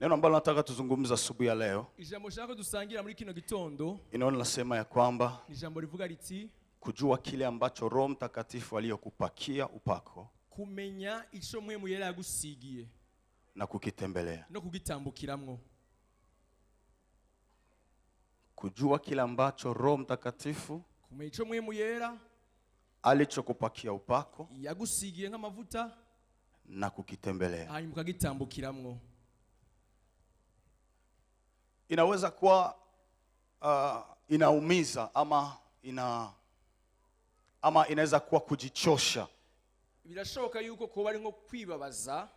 Neno ambalo nataka tuzungumza asubuhi ya leo. Ijambo shaka dusangira muri kino gitondo. Inaona nasema ya kwamba Ijambo rivuga riti kujua kile ambacho Roho Mtakatifu aliyokupakia upako. Kumenya ico mwe muyera yagusigiye. Na kukitembelea. No kugitambukiramwo. Kujua kile ambacho Roho Mtakatifu kumenya ico mwe muyera alichokupakia upako yagusigiye nk'amavuta na kukitembelea. Hanyuma ukagitambukiramwo. Inaweza kuwa inaumiza ama inaweza kuwa kujichosha. Birashoboka yuko kuba ari nko kwibabaza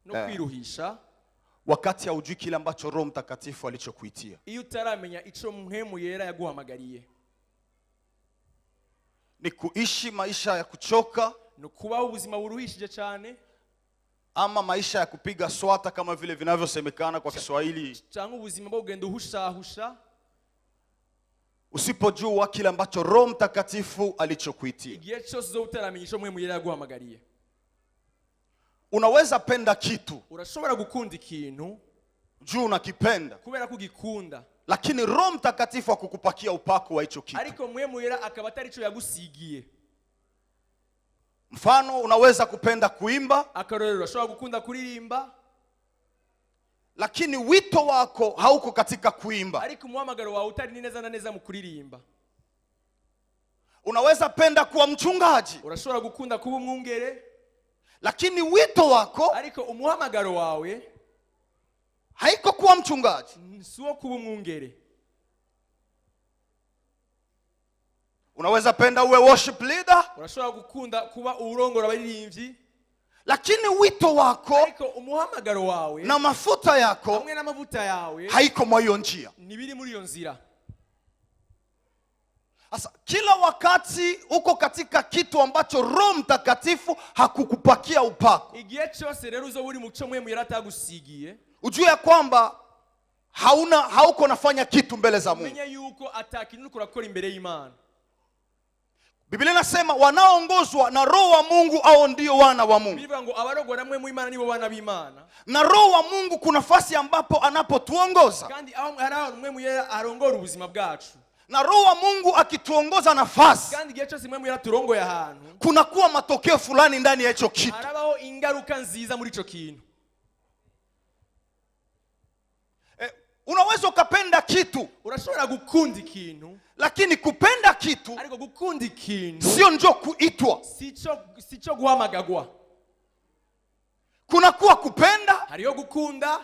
no kwiruhisha wakati haujui kile ambacho Roho Mtakatifu alichokuitia. Iyo utaramenya ico mpemu yera yaguhamagariye. Ni kuishi maisha ya kuchoka, no kubaho ubuzima buruhishije cyane, ama maisha ya kupiga swata kama vile vinavyosemekana kwa Kiswahili, cyangwa ubuzima bwo genda uhushahusha. Usipojua kile ambacho Roho Mtakatifu alichokuitia. Igihe cyose zo utaramenya ico mpemu yera yaguhamagariye. Unaweza penda kitu, urashobora gukunda ikintu juu unakipenda kubera kugikunda, lakini Roho Mtakatifu akukupakia upako wa hicho kitu. Ariko mpemu yera akaba atari ico yagusigiye. Mfano, unaweza kupenda kuimba, akarorero urashobora gukunda kuririmba, lakini wito wako hauko katika kuimba. Ariko umuhamagaro wawe utari neza na neza mu kuririmba. Unaweza penda kuwa mchungaji, urashobora gukunda kuba umwungere, lakini wito wako, ariko umuhamagaro wawe haiko kuwa mchungaji, siwo kuba umwungere. Unaweza penda uwe worship leader, urashobora gukunda kuba urongora abaririmbyi, lakini wito wako, ariko umuhamagaro wawe na mafuta yako hamwe n'amavuta yawe haiko mwa hiyo njia. Nibiri muri iyo nzira. Sasa kila wakati uko katika kitu ambacho Roho Mtakatifu hakukupakia upako, igihe cyose rero uzo buri muco mwe muyera atagusigiye, ujue ya kwamba hauko nafanya kitu mbele za Mungu. Menya yuko atakintu uko rakora imbere y'Imana. Biblia inasema wanaoongozwa na Roho wa Mungu au ndio wana wa Mungu. Biblia ngo abarogwa namwe mu Imana nibo bana b'Imana. Na Roho wa Mungu kuna nafasi ambapo anapotuongoza, kandi aho haraho mwe muyera arongora ubuzima bwacu. Na Roho wa Mungu akituongoza nafasi, kandi igihe cyose mwe muyera turongoye ahantu, kuna kuwa matokeo fulani ndani ya hicho kitu. Harabaho ingaruka nziza muri ico kintu. Unaweza ukapenda kitu, urashobora gukunda ikintu, lakini kupenda kitu, ariko gukunda ikintu sio ndio kuitwa. Sico guhamagagwa. Kuna kuwa kupenda, hariyo gukunda,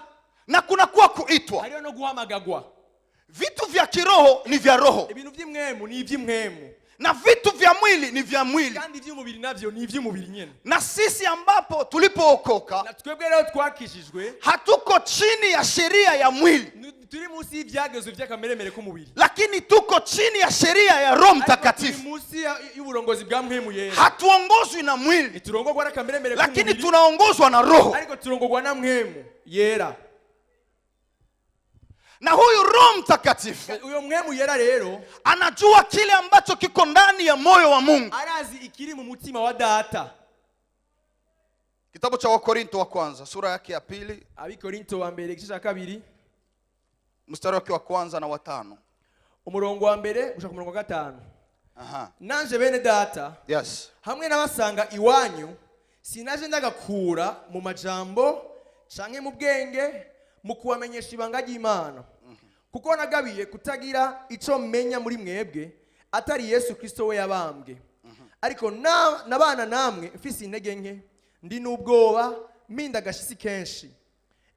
na kuna kuwa kuitwa. hariyo no guhamagagwa. Vitu vya kiroho ni vya roho, ibintu by'imwemu ni iby'imwemu, na vitu vya mwili ni vya mwili, kandi iby'umubiri navyo ni iby'umubiri nyene. Na sisi ambapo tulipookoka, na twebwe rero twakishijwe, hatuko chini ya sheria ya mwili, turi munsi y'ibyagezo by'akameremere k'umubiri, lakini tuko chini ya sheria ya Roho Mtakatifu. Turi munsi y'uburongozi bwa mpemu yera. Hatuongozwi na mwili, turongorwa n'akameremere k'umubiri, lakini tunaongozwa na Roho, ariko turongorwa na mpemu yera. Na huyu Roho Mtakatifu, uyo mpemu yera rero, anajua kile ambacho kiko ndani ya moyo wa Mungu. Arazi ikiri mu mutima wa data. Kitabu cha Wakorinto wa kwanza sura yake ya 2, Abikorinto wa mbere igice cya 2, mstari wake wa kwanza na wa 5. Umurongo wa mbere gushaka umurongo wa 5. Aha. Nanje bene data, yes, hamwe n'abasanga iwanyu, sinaje ndagakura mu majambo canke mu bwenge mu kubamenyesha ibanga ry'Imana. Kuko nagabiye kutagira ico menya muri mwebwe atari Yesu Kristo we yabambwe. Ariko nabana namwe mfise intege nke, ndi n'ubwoba, minda gashisi kenshi.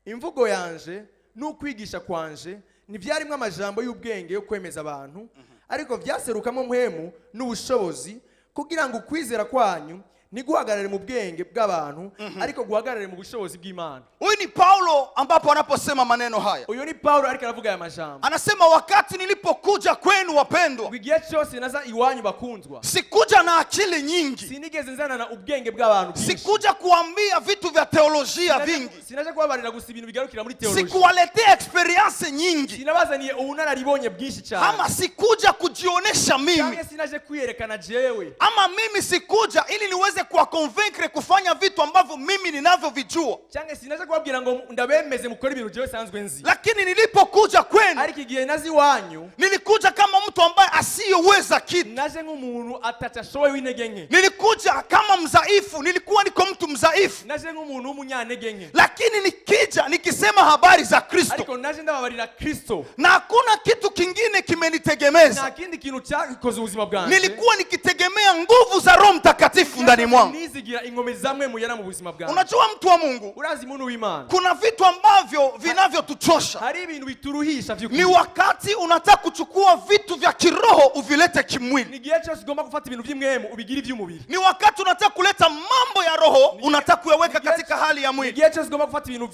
Imvugo yanje n'ukwigisha kwanje nivyarimwe amajambo y'ubwenge yo kwemeza abantu, ariko vyaserukamo mpemu n'ubushobozi, kugira ngo ukwizera kwanyu niguhagarare mu bwenge bw'abantu, ariko guhagarare mu bushobozi bw'Imana. Huyu ni Paulo ambapo anaposema maneno haya. Uyo ni Paulo ariko aravuga aya majambo. Anasema wakati nilipokuja kwenu wapendwa, igihe cyose naza iwanyu bakundwa, sikuja na akili nyingi, sinigeze nzana na ubwenge bw'abantu bwinshi, sikuja kuambia vitu vya teolojia vingi, sinaje kubabarira gusa ibintu bigarukira muri teolojia, sikuwaletea experience nyingi, sinabazaniye ubunararibonye bwinshi cyane, ama sikuja kujionesha mimi, sinaje kwiyerekana jewe, ama mimi sikuja ili niweze nianze kuwaconvaincre kufanya vitu ambavyo mimi ninavyovijua. cyangwa sinaje kubabwira ngo ndabemeze mukora ibintu jewe sanzwe nzi. Lakini nilipokuja kwenu, ariko igihe nazi wanyu, nilikuja kama mtu ambaye asiyeweza kitu. naje nk'umuntu atatashoboye w'intege nke. Nilikuja kama mzaifu, nilikuwa niko mtu mzaifu. Naje nk'umuntu w'umunyantege nke. Lakini nikija nikisema habari za Kristo, ariko naje ndababarira Kristo, na hakuna kitu kingine kimenitegemeza. nta kindi kintu cyagikoze ubuzima bwanjye. Nilikuwa nikitegemea nguvu za Roho Mtakatifu ndani mwangu. nizigira ingomezi zamwe muyera mu buzima bwanjye. Unajua mtu wa Mungu, urazi muntu w'Imana, kuna vitu ambavyo vinavyotuchosha. hari ibintu bituruhisha vy'ukuri. Ni wakati unataka kuchukua vitu vya kiroho uvilete kimwili. ni gihe cyose ugomba gufata ibintu by'imwemu ubigira iby'umubiri. Ni wakati unataka kuleta mambo ya roho unataka kuyaweka katika hali ya ni mwili. gihe cyose ugomba gufata ibintu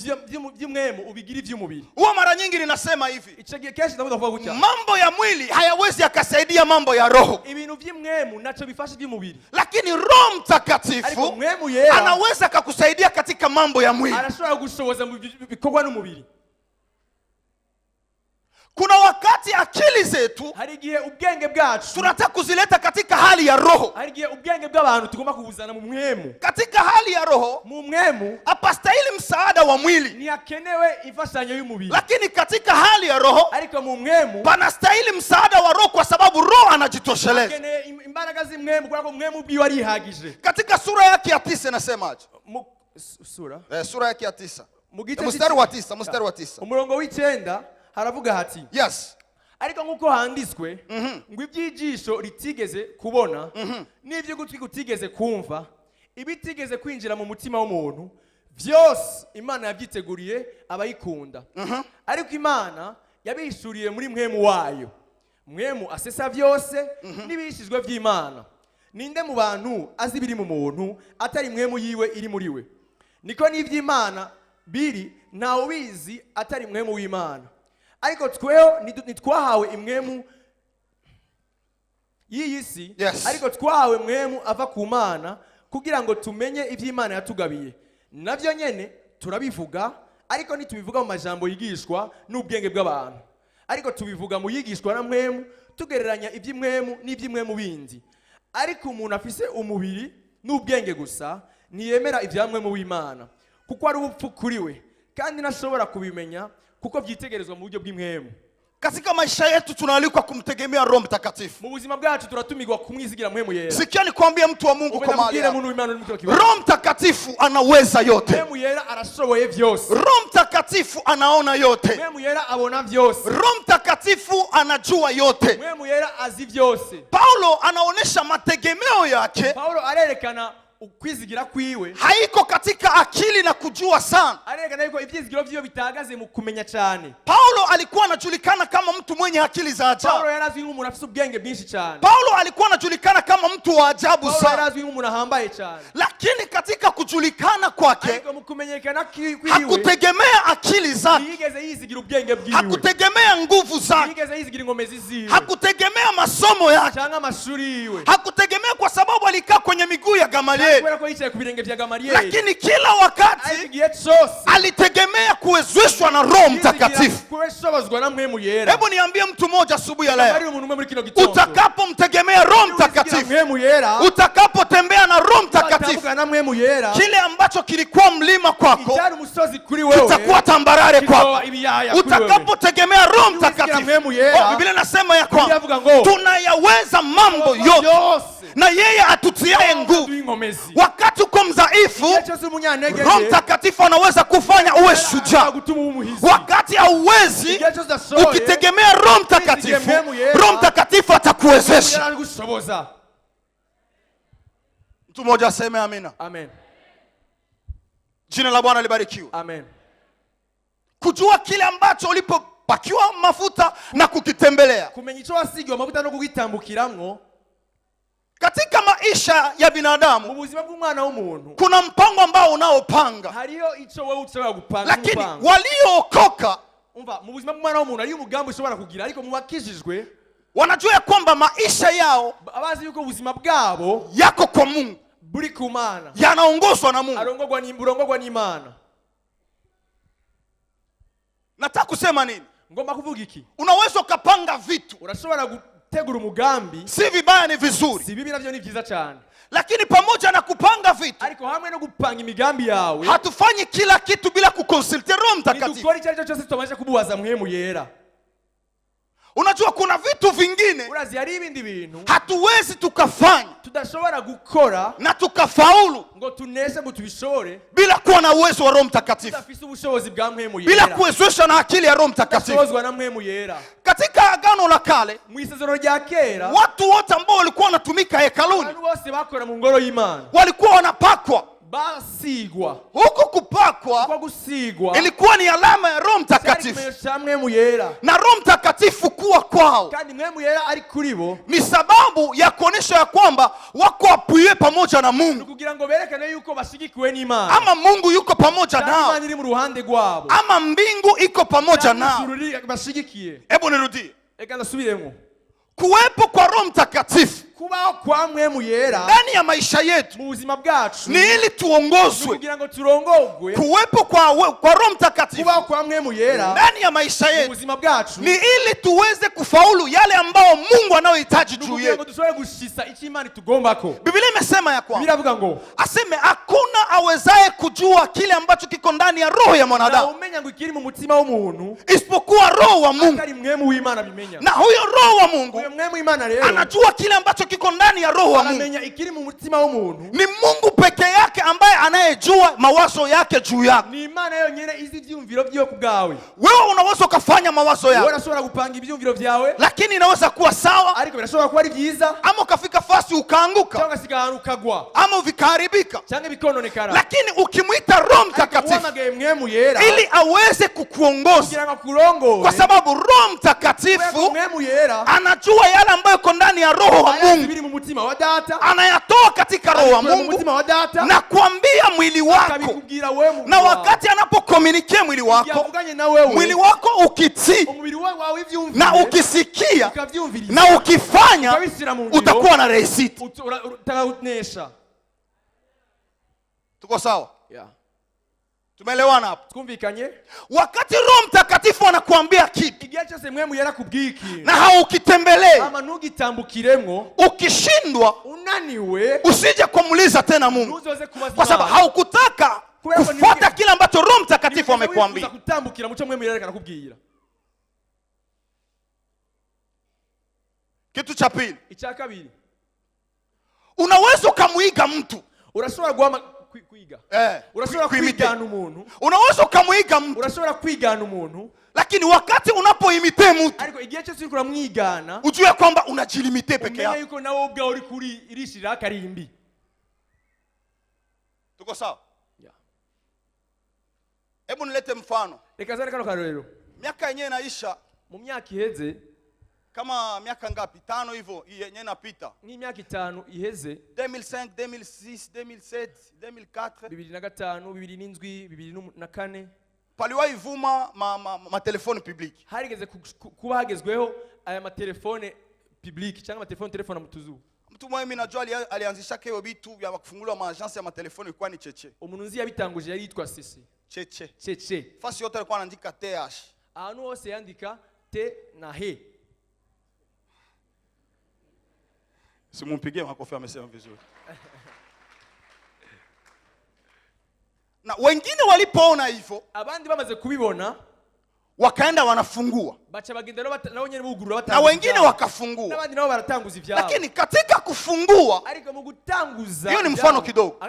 by'imwemu ubigira iby'umubiri. Huwa mara nyingi ninasema hivi, icyo gihe kenshi ndavuga kuvuga gutya, mambo ya mwili hayawezi yakasaidia mambo ya roho, ibintu by'imwemu naco bifasha iby'umubiri. lakini Roho ariko Mtakatifu mwemu yera anaweza akakusaidia katika mambo ya mwili. arashobora gushoboza mu bikorwa n'umubiri. Kuna wakati akili zetu hari igihe ubwenge bwacu tunataka kuzileta katika hali ya roho. hari igihe ubwenge bw'abantu tugomba kubuzana mu mwemu. Katika hali ya roho mu mwemu hapastahili msaada wa mwili, ntihakenewe imfashanyo y'umubiri, lakini katika hali ya roho ariko mu mwemu panastahili msaada wa roho, kwa sababu roho anajitosheleza. hakeneye imbaraga z'imwemu kubera ko mwemu ubwiwe arihagije. Katika sura yake ya 9 nasemaje? Sura Sura yake ya 9 mu gice mstari wa 9 umurongo w'icenda haravuga hati, yes, ariko nk'uko handitswe ngo iby'ijisho ritigeze kubona n'iby'ugutwi kutigeze kumva ibitigeze kwinjira mu mutima w'umuntu, byose Imana yabyiteguriye abayikunda. ariko Imana yabishuriye muri mwemu wayo, mwemu asesa byose n'ibishizwe by'Imana. ninde mu bantu azi biri mu muntu atari mwemu yiwe iri muri we? niko n'iby'Imana biri ntawe ubizi atari mwemu w'Imana. ariko tweho nitwahawe imwemu y'iyi si, yes, ariko twahawe mwemu ava ku Mana kugira ngo tumenye iby'Imana yatugabiye. nabyo nyene turabivuga, ariko ntitubivuga mu majambo yigishwa n'ubwenge bw'abantu, ariko tubivuga mu yigishwa na mwemu, tugereranya iby'imwemu n'iby'imwemu bindi. ariko umuntu afise umubiri n'ubwenge gusa ntiyemera ibya mwemu w'Imana, kuko ari ubupfu kuri we kandi ntashobora kubimenya kuko byitegerezwa mu buryo bw'imwemu. katika maisha yetu tunaalikwa kumtegemea Roho Mtakatifu. mu buzima bwacu turatumigwa kumwizigira mwemu yera. Sikia nikwambie mtu wa Mungu, kwa mahali hapa, muntu w'Imana uri mu kino kibanza, Roho Mtakatifu anaweza yote. mwemu yera arashoboye byose. Roho Mtakatifu anaona yote. mwemu yera abona byose. Roho Mtakatifu anajua yote. mwemu yera azi byose. Paulo anaonesha mategemeo yake Paulo arerekana ukwizigira kwiwe haiko katika akili na kujua sana. arerekana yuko ibyizigiro byiwe bitahagaze mu kumenya cyane. Paulo alikuwa anajulikana kama mtu mwenye akili za ajabu. Paulo yarazwi nk'umuntu afite ubwenge bwinshi cyane. Paulo alikuwa anajulikana kama mtu wa ajabu Paulo sana. yarazwi nk'umuntu ahambaye cyane. Lakini katika kujulikana kwake ariko mu kumenyekana kwiwe hakutegemea akili zake, yigeze yizigira ubwenge bwiwe, hakutegemea nguvu zake, yigeze yizigira ingomezi ziwe, hakutegemea masomo yake, cyangwa amashuri yiwe, hakutegemea kwa sababu alikaa kwenye miguu ya Gamalieli. kubera ko yicaye ku birenge bya Gamaliyeli. Lakini kila wakati igihe cyose alitegemea kuwezeshwa na Roho Mtakatifu. kuweshobozwa na mwemu yera. Hebu niambie mtu mmoja asubuhi ya leo, Ari umuntu umwe muri kino gitondo, utakapomtegemea Roho Mtakatifu, mwemu yera, utakapotembea na Roho Mtakatifu, utavuga na mwemu yera, kile ambacho kilikuwa mlima kwako icyari umusozi kuri wewe kitakuwa tambarare kwako. Utakapotegemea Roho Mtakatifu, Biblia inasema ya kwamba tunayaweza mambo yote na yeye atutiaye nguvu. Wakati uko mdhaifu, Roho Mtakatifu anaweza kufanya uwe shujaa. Wakati hauwezi, ukitegemea Roho Mtakatifu, Roho Mtakatifu atakuwezesha. Mtu mmoja aseme amina. Amen. Jina la Bwana libarikiwe. Amen. Kujua kile ambacho ulipopakiwa mafuta na kukitembelea. Kumenya icyo wasigiwe amavuta no kugitambukiramwo. Katika maisha ya binadamu, mu buzima bw'umwana w'umuntu, kuna mpango ambao unaopanga. Hariyo icyo wewe ushobora gupanga. Lakini waliookoka, umva, mu buzima bw'umwana w'umuntu ari umugambi ushobora kugira, ariko mu bakijijwe wanajua kwamba maisha yao abazi yuko ubuzima bwabo yako kwa Mungu, buri ku Mana, yanaongozwa na Mungu, arongorwa n'Imana. Nataka kusema nini? Ngomba kuvuga iki? Unaweza ukapanga vitu, urashobora gutegura umugambi si vibaya, ni vizuri. si bibi navyo ni vyiza cyane. Lakini pamoja na kupanga vitu, ariko hamwe no gupanga imigambi yawe, hatufanyi kila kitu bila kukonsultia Roho Mtakatifu. Nidukora icyo cyose tutabasha kububaza Mpwemu Yera. Unajua kuna vitu vingine urazi hari ibindi bintu hatuwezi tukafanya tudashobora gukora na tukafaulu ngo tuneshe ngo tubishore bila kuwa na uwezo wa Roho Mtakatifu, tudafise ubushobozi bwa Mpwemu Yera, bila kuwezeshwa na akili ya Roho Mtakatifu. na Mpwemu Yera. Katika Agano la Kale, mu isezerano rya kera, watu wote ambao walikuwa wanatumika hekaluni, abantu bose bakora mu ngoro y'Imana, walikuwa wanapakwa. basigwa. Huko kupakwa kwa gusigwa ilikuwa ni alama ya Roho Mtakatifu, na Roho Mtakatifu kuwa kwao kandi Mpwemu Yera ari kuri bo ni sababu ya kuonesha ya kwamba wako apuye pamoja na Mungu, kugira ngo berekane yuko bashigikiwe n'Imana, ama Mungu yuko pamoja nao, Imana iri mu ruhande rwabo, ama mbingu iko pamoja nao. bashigikiye. Hebu nirudie, eka nasubiremo. kuwepo kwa Roho Mtakatifu kubaho kwa Mpwemu Yera ndani ya maisha yetu mu buzima bwacu ni ili tuongozwe. kugira ngo turongogwe. Kuwepo kwa Roho Mtakatifu kubaho kwa Mpwemu Yera ndani ya maisha mu yetu buzima bwacu ni ili tuweze kufaulu yale ambao Mungu anayohitaji juu kugira ngo yetu. dushobore gushisa icyo Imana itugombako. Biblia imesema ya kwamba biravuga ngo aseme hakuna awezaye kujua kile ambacho kiko ndani ya roho ya mwanadamu umenya ngo ikiri mu mutima w'umuntu isipokuwa Roho wa Mungu, atari Mpwemu w'Imana bimenya. na huyo Roho wa Mungu Uyo Mpwemu w'Imana rero anajua kile ambacho kiko ndani ya Roho wa Mungu. anamenya ikiri mu mutima w'umuntu. Ni Mungu peke yake ambaye anayejua mawazo yake juu yako. Ni Imana yonyine izi ivyumviro byiwe kubgawe. Wewe unaweza ukafanya mawazo yako, wewe unashobora gupanga ivyumviro vyawe, lakini inaweza kuwa sawa, ariko birashobora kuba ari byiza, ama ukafika fasi ukaanguka, cyangwa sigahana ukagwa, ama vikaharibika. cyangwa bikononekara. Lakini ukimwita Roho Mtakatifu Mpwemu Yera ili aweze kukuongoza, kugira ngo kurongoze, kwa sababu Roho Mtakatifu Mpwemu Yera anajua yale ambayo iko ndani ya Roho wa Mungu, biri mu mutima wa data, anayatoa katika Roho wa Mungu na kuambia mwili wako, na wakati anapokomunikia mwili wako, mwili wako ukitii na ukisikia na ukifanya, utakuwa na resiti. Tuko sawa? Tumeelewana hapo? Twumvikanye? Wakati Roho Mtakatifu anakuambia kitu, igihe cyose Mpwemu Yera kubwiki na haukitembelee, ama ntugitambukiremwo, ukishindwa, unaniwe, usije kumuuliza tena Mungu, kwa sababu haukutaka kufuata kile ambacho Roho Mtakatifu amekuambia. Kutambukira muco Mpwemu Yera arakubwira. Kitu cha pili, icya kabiri, unaweza ukamuiga mtu. Urashobora guhama kwiga, urashobora kwigana umuntu, unaweza ukamuiga mtu, urashobora kwigana umuntu, lakini wakati unapoimite mtu, ariko igihe cyose uri kumwigana, ujue kwamba unajilimite peke yako, yuko nawe ubwawe uri kuri irishira akarimbi. Tuko sawa? Hebu nilete mfano. Reka zane kano karero. Miaka yenyewe inaisha, mu myaka iheze, kama miaka ngapi? 5 hivyo yenyewe inapita. Ni miaka 5 iheze, 2005, 2006, 2007, 2004, 2005, 2007, 2004. Paliwahi vuma ma telefone public. Harigeze kuba hagezweho aya ma telefone public cyangwa ma telefone mutuzu. Mtu mmoja mimi najua alianzisha hiyo vitu vya kufungula maagence ya matelefoni ilikuwa ni Cheche. Umuntu nzi yabitanguje yari yitwa Sisi. Cheche. Fasi yote alikuwa anaandika TH. Ahantu hose yandika T na H. Simumpigie makofi, amesema vizuri. Na wengine walipoona hivyo, abandi bamaze kubibona, wakaenda wanafungua, bacha bagenda nabo nyene bugurura na wengine wakafungua, n'abandi nabo baratanguza ivyabo. Lakini katika kufungua, ariko mu gutanguza, hiyo ni mfano kidogo.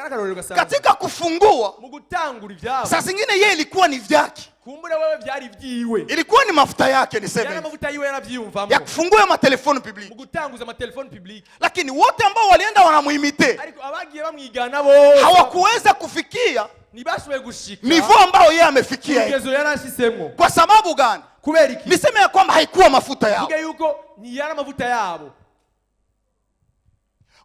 Katika kufungua, mu gutangura ivyabo, saa zingine yeye ilikuwa ni vyake, kumbure wewe byari vyiwe, ilikuwa ni mafuta yake, niseme yana mafuta yiwe yaravyumvamo ya kufungua ma telefone public, mu gutanguza ma telefone public. Lakini wote ambao walienda wanamuimite, ariko abagiye bamwigana bo hawakuweza kufikia nibashoboye gushika nivo ambao yeye amefikia. Ugezo yarashisemwo. Kwa sababu gani? Kubera iki? Niseme ya kwamba haikuwa mafuta yao. Kuge yuko ni yana mafuta yabo.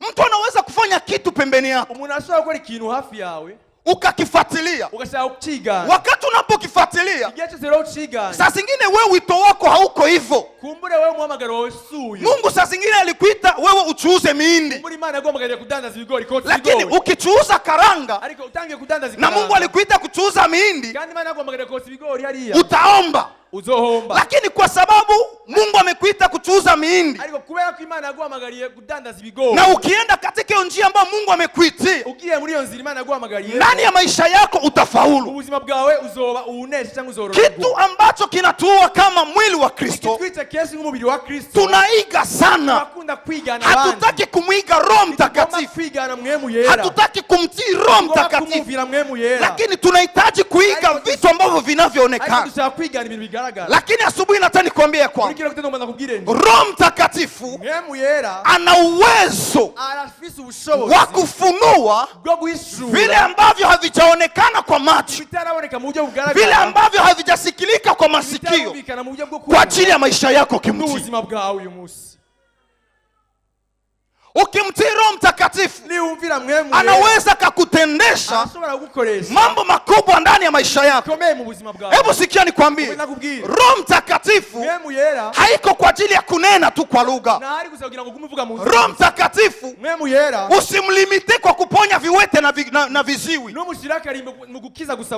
Mtu anaweza kufanya kitu pembeni yako, umuntu ashobora gukora ikintu hafi yawe, ukakifuatilia, ukashaka kucigana. Wakati unapokifuatilia, igihe cyose rero ucigana, saa zingine wewe wito wako hauko hivyo. Kumbure wewe muhamagaro wawe suyo. Mungu saa zingine alikuita wewe uchuuze miindi, kumbure Imana yaguhamagariye kudandaza ibigori, koti ibigori. Lakini ukichuuza karanga, ariko utangiye kudandaza karanga, na Mungu alikuita kuchuuza miindi, kandi Imana yaguhamagariye koti ibigori hariya, utaomba. uzohomba. Lakini kwa sababu Mungu amekuita kuchuuza miindi, ariko kubera ko Imana yaguhamagariye kudandaza ibigori, na ukienda katika hiyo njia ambayo Mungu amekuitia, ugiye muri iyo nzira Imana yaguhamagariye, ndani ya maisha yako utafaulu. Ubuzima bwawe uzoba unesha cyangwa uzororoka. Kitu ambacho kinatuua kama mwili wa Kristo, twita kesi nk'umubiri wa Kristo, tunaiga sana. Tunakunda kwigana abandi. Hatutaki kumwiga Roho Mtakatifu, kwigana mwemu yera. Hatutaki kumtii Roho Mtakatifu, lakini tunahitaji kuiga vitu ambavyo vinavyoonekana. Lakini asubuhi nataka nikwambie kwamba Roho Mtakatifu ana uwezo wa kufunua vile ambavyo havijaonekana kwa macho, vile ambavyo havijasikilika kwa masikio, kwa ajili ya maisha yako kimtii. Ukimtii Roho Mtakatifu, anaweza kukutendesha mambo makubwa ndani ya maisha yako. Hebu sikia nikwambie, Roho Mtakatifu haiko kwa ajili ya kunena tu kwa lugha. Roho Mtakatifu usimlimite kwa kuponya viwete na viziwi,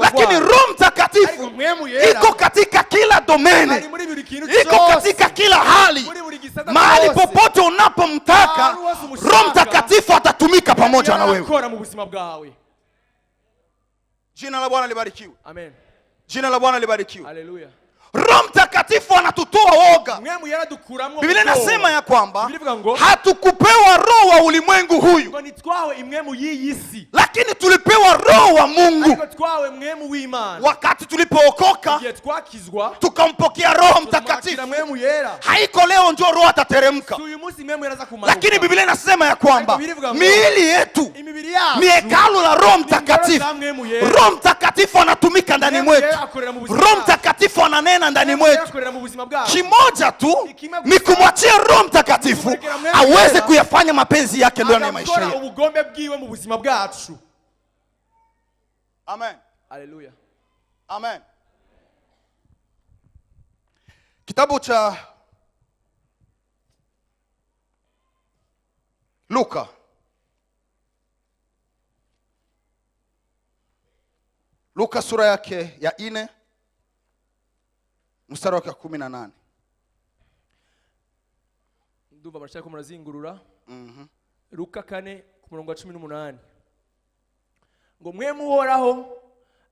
lakini Roho Mtakatifu iko katika kila domeni, iko katika kila hali. Mahali popote unapomtaka, Roho Mtakatifu atatumika pamoja na wewe. Jina la Bwana libarikiwe. Amen. Jina la Bwana libarikiwe. Haleluya. Roho Mtakatifu anatutoa woga. Biblia inasema ya kwamba hatukupewa roho wa ulimwengu huyu, lakini tulipewa roho wa Mungu. Wakati tulipookoka tukampokea Roho Mtakatifu, haiko leo ndio roho atateremka, lakini Biblia inasema ya kwamba miili yetu ni hekalu la Roho Mtakatifu. Roho Mtakatifu anatumika ndani mwetu, Roho Mtakatifu ananena ndani mwetu. Kimoja tu ni kumwachia Roho Mtakatifu aweze kuyafanya mapenzi yake ndani ya maisha yetu. Amen. Haleluya. Amen. Kitabu cha Luka sura yake ya 4 mstari wa 18. Ndumva barashaka murazingurura. Luka 4 ku murongo wa 18. Ngo mwemu uhoraho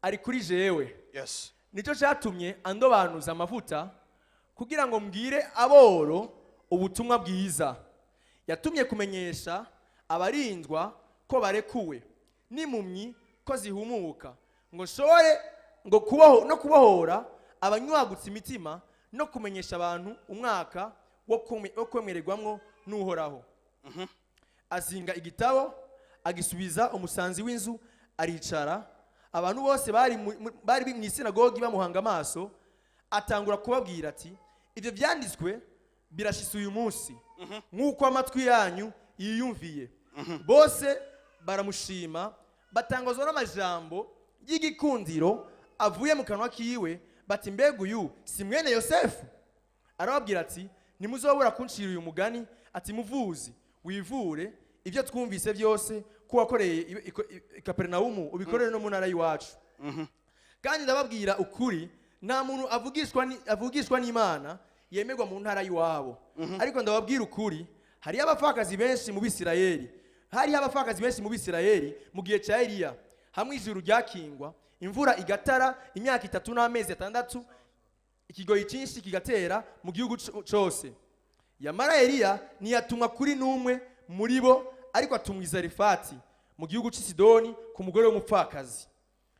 ari kuri jewe. Yes. Nico cyatumye andobanuza amavuta kugira ngo mbwire aboro ubutumwa bwiza. Yatumye kumenyesha abarindwa ko barekuwe, n'impumyi ko zihumuka, ngo shore ngo kubohora abanywagutse imitima, no kumenyesha abantu umwaka wo kwemererwamwo n'uhoraho. Azinga igitabo agisubiza umusanzi w'inzu, aricara. Abantu bose bari mu isinagogi bamuhanga amaso, atangura kubabwira ati, ibyo byanditswe birashitse uyu munsi nk'uko amatwi yanyu yiyumviye. Bose baramushima, batangazwa n'amajambo y'igikundiro avuye mu kanwa kiwe, bati mbega uyu si mwene Yosefu? Arababwira ati, nimuzobura kuncira uyu mugani, ati muvuzi wivure ibyo twumvise byose ko wakoreye i Kaperinaumu ubikorere no mu ntara y'iwacu. Kandi ndababwira ukuri, nta muntu avugishwa n'Imana yemerwa mu ntara y'iwabo. Ariko ndababwira ukuri, hari abapfakazi benshi mu Bisirayeli mu gihe cya Eliya, hamwe ijuru ryakingwa, imvura igatara imyaka 3 n'amezi 6, ikigoyi cyinshi kigatera mu gihugu cyose. Yamara Eliya ntiyatumwa kuri n'umwe muri bo, ariko atumwa i Zarefati mu gihugu cy'Isidoni ku mugore w'umupfakazi.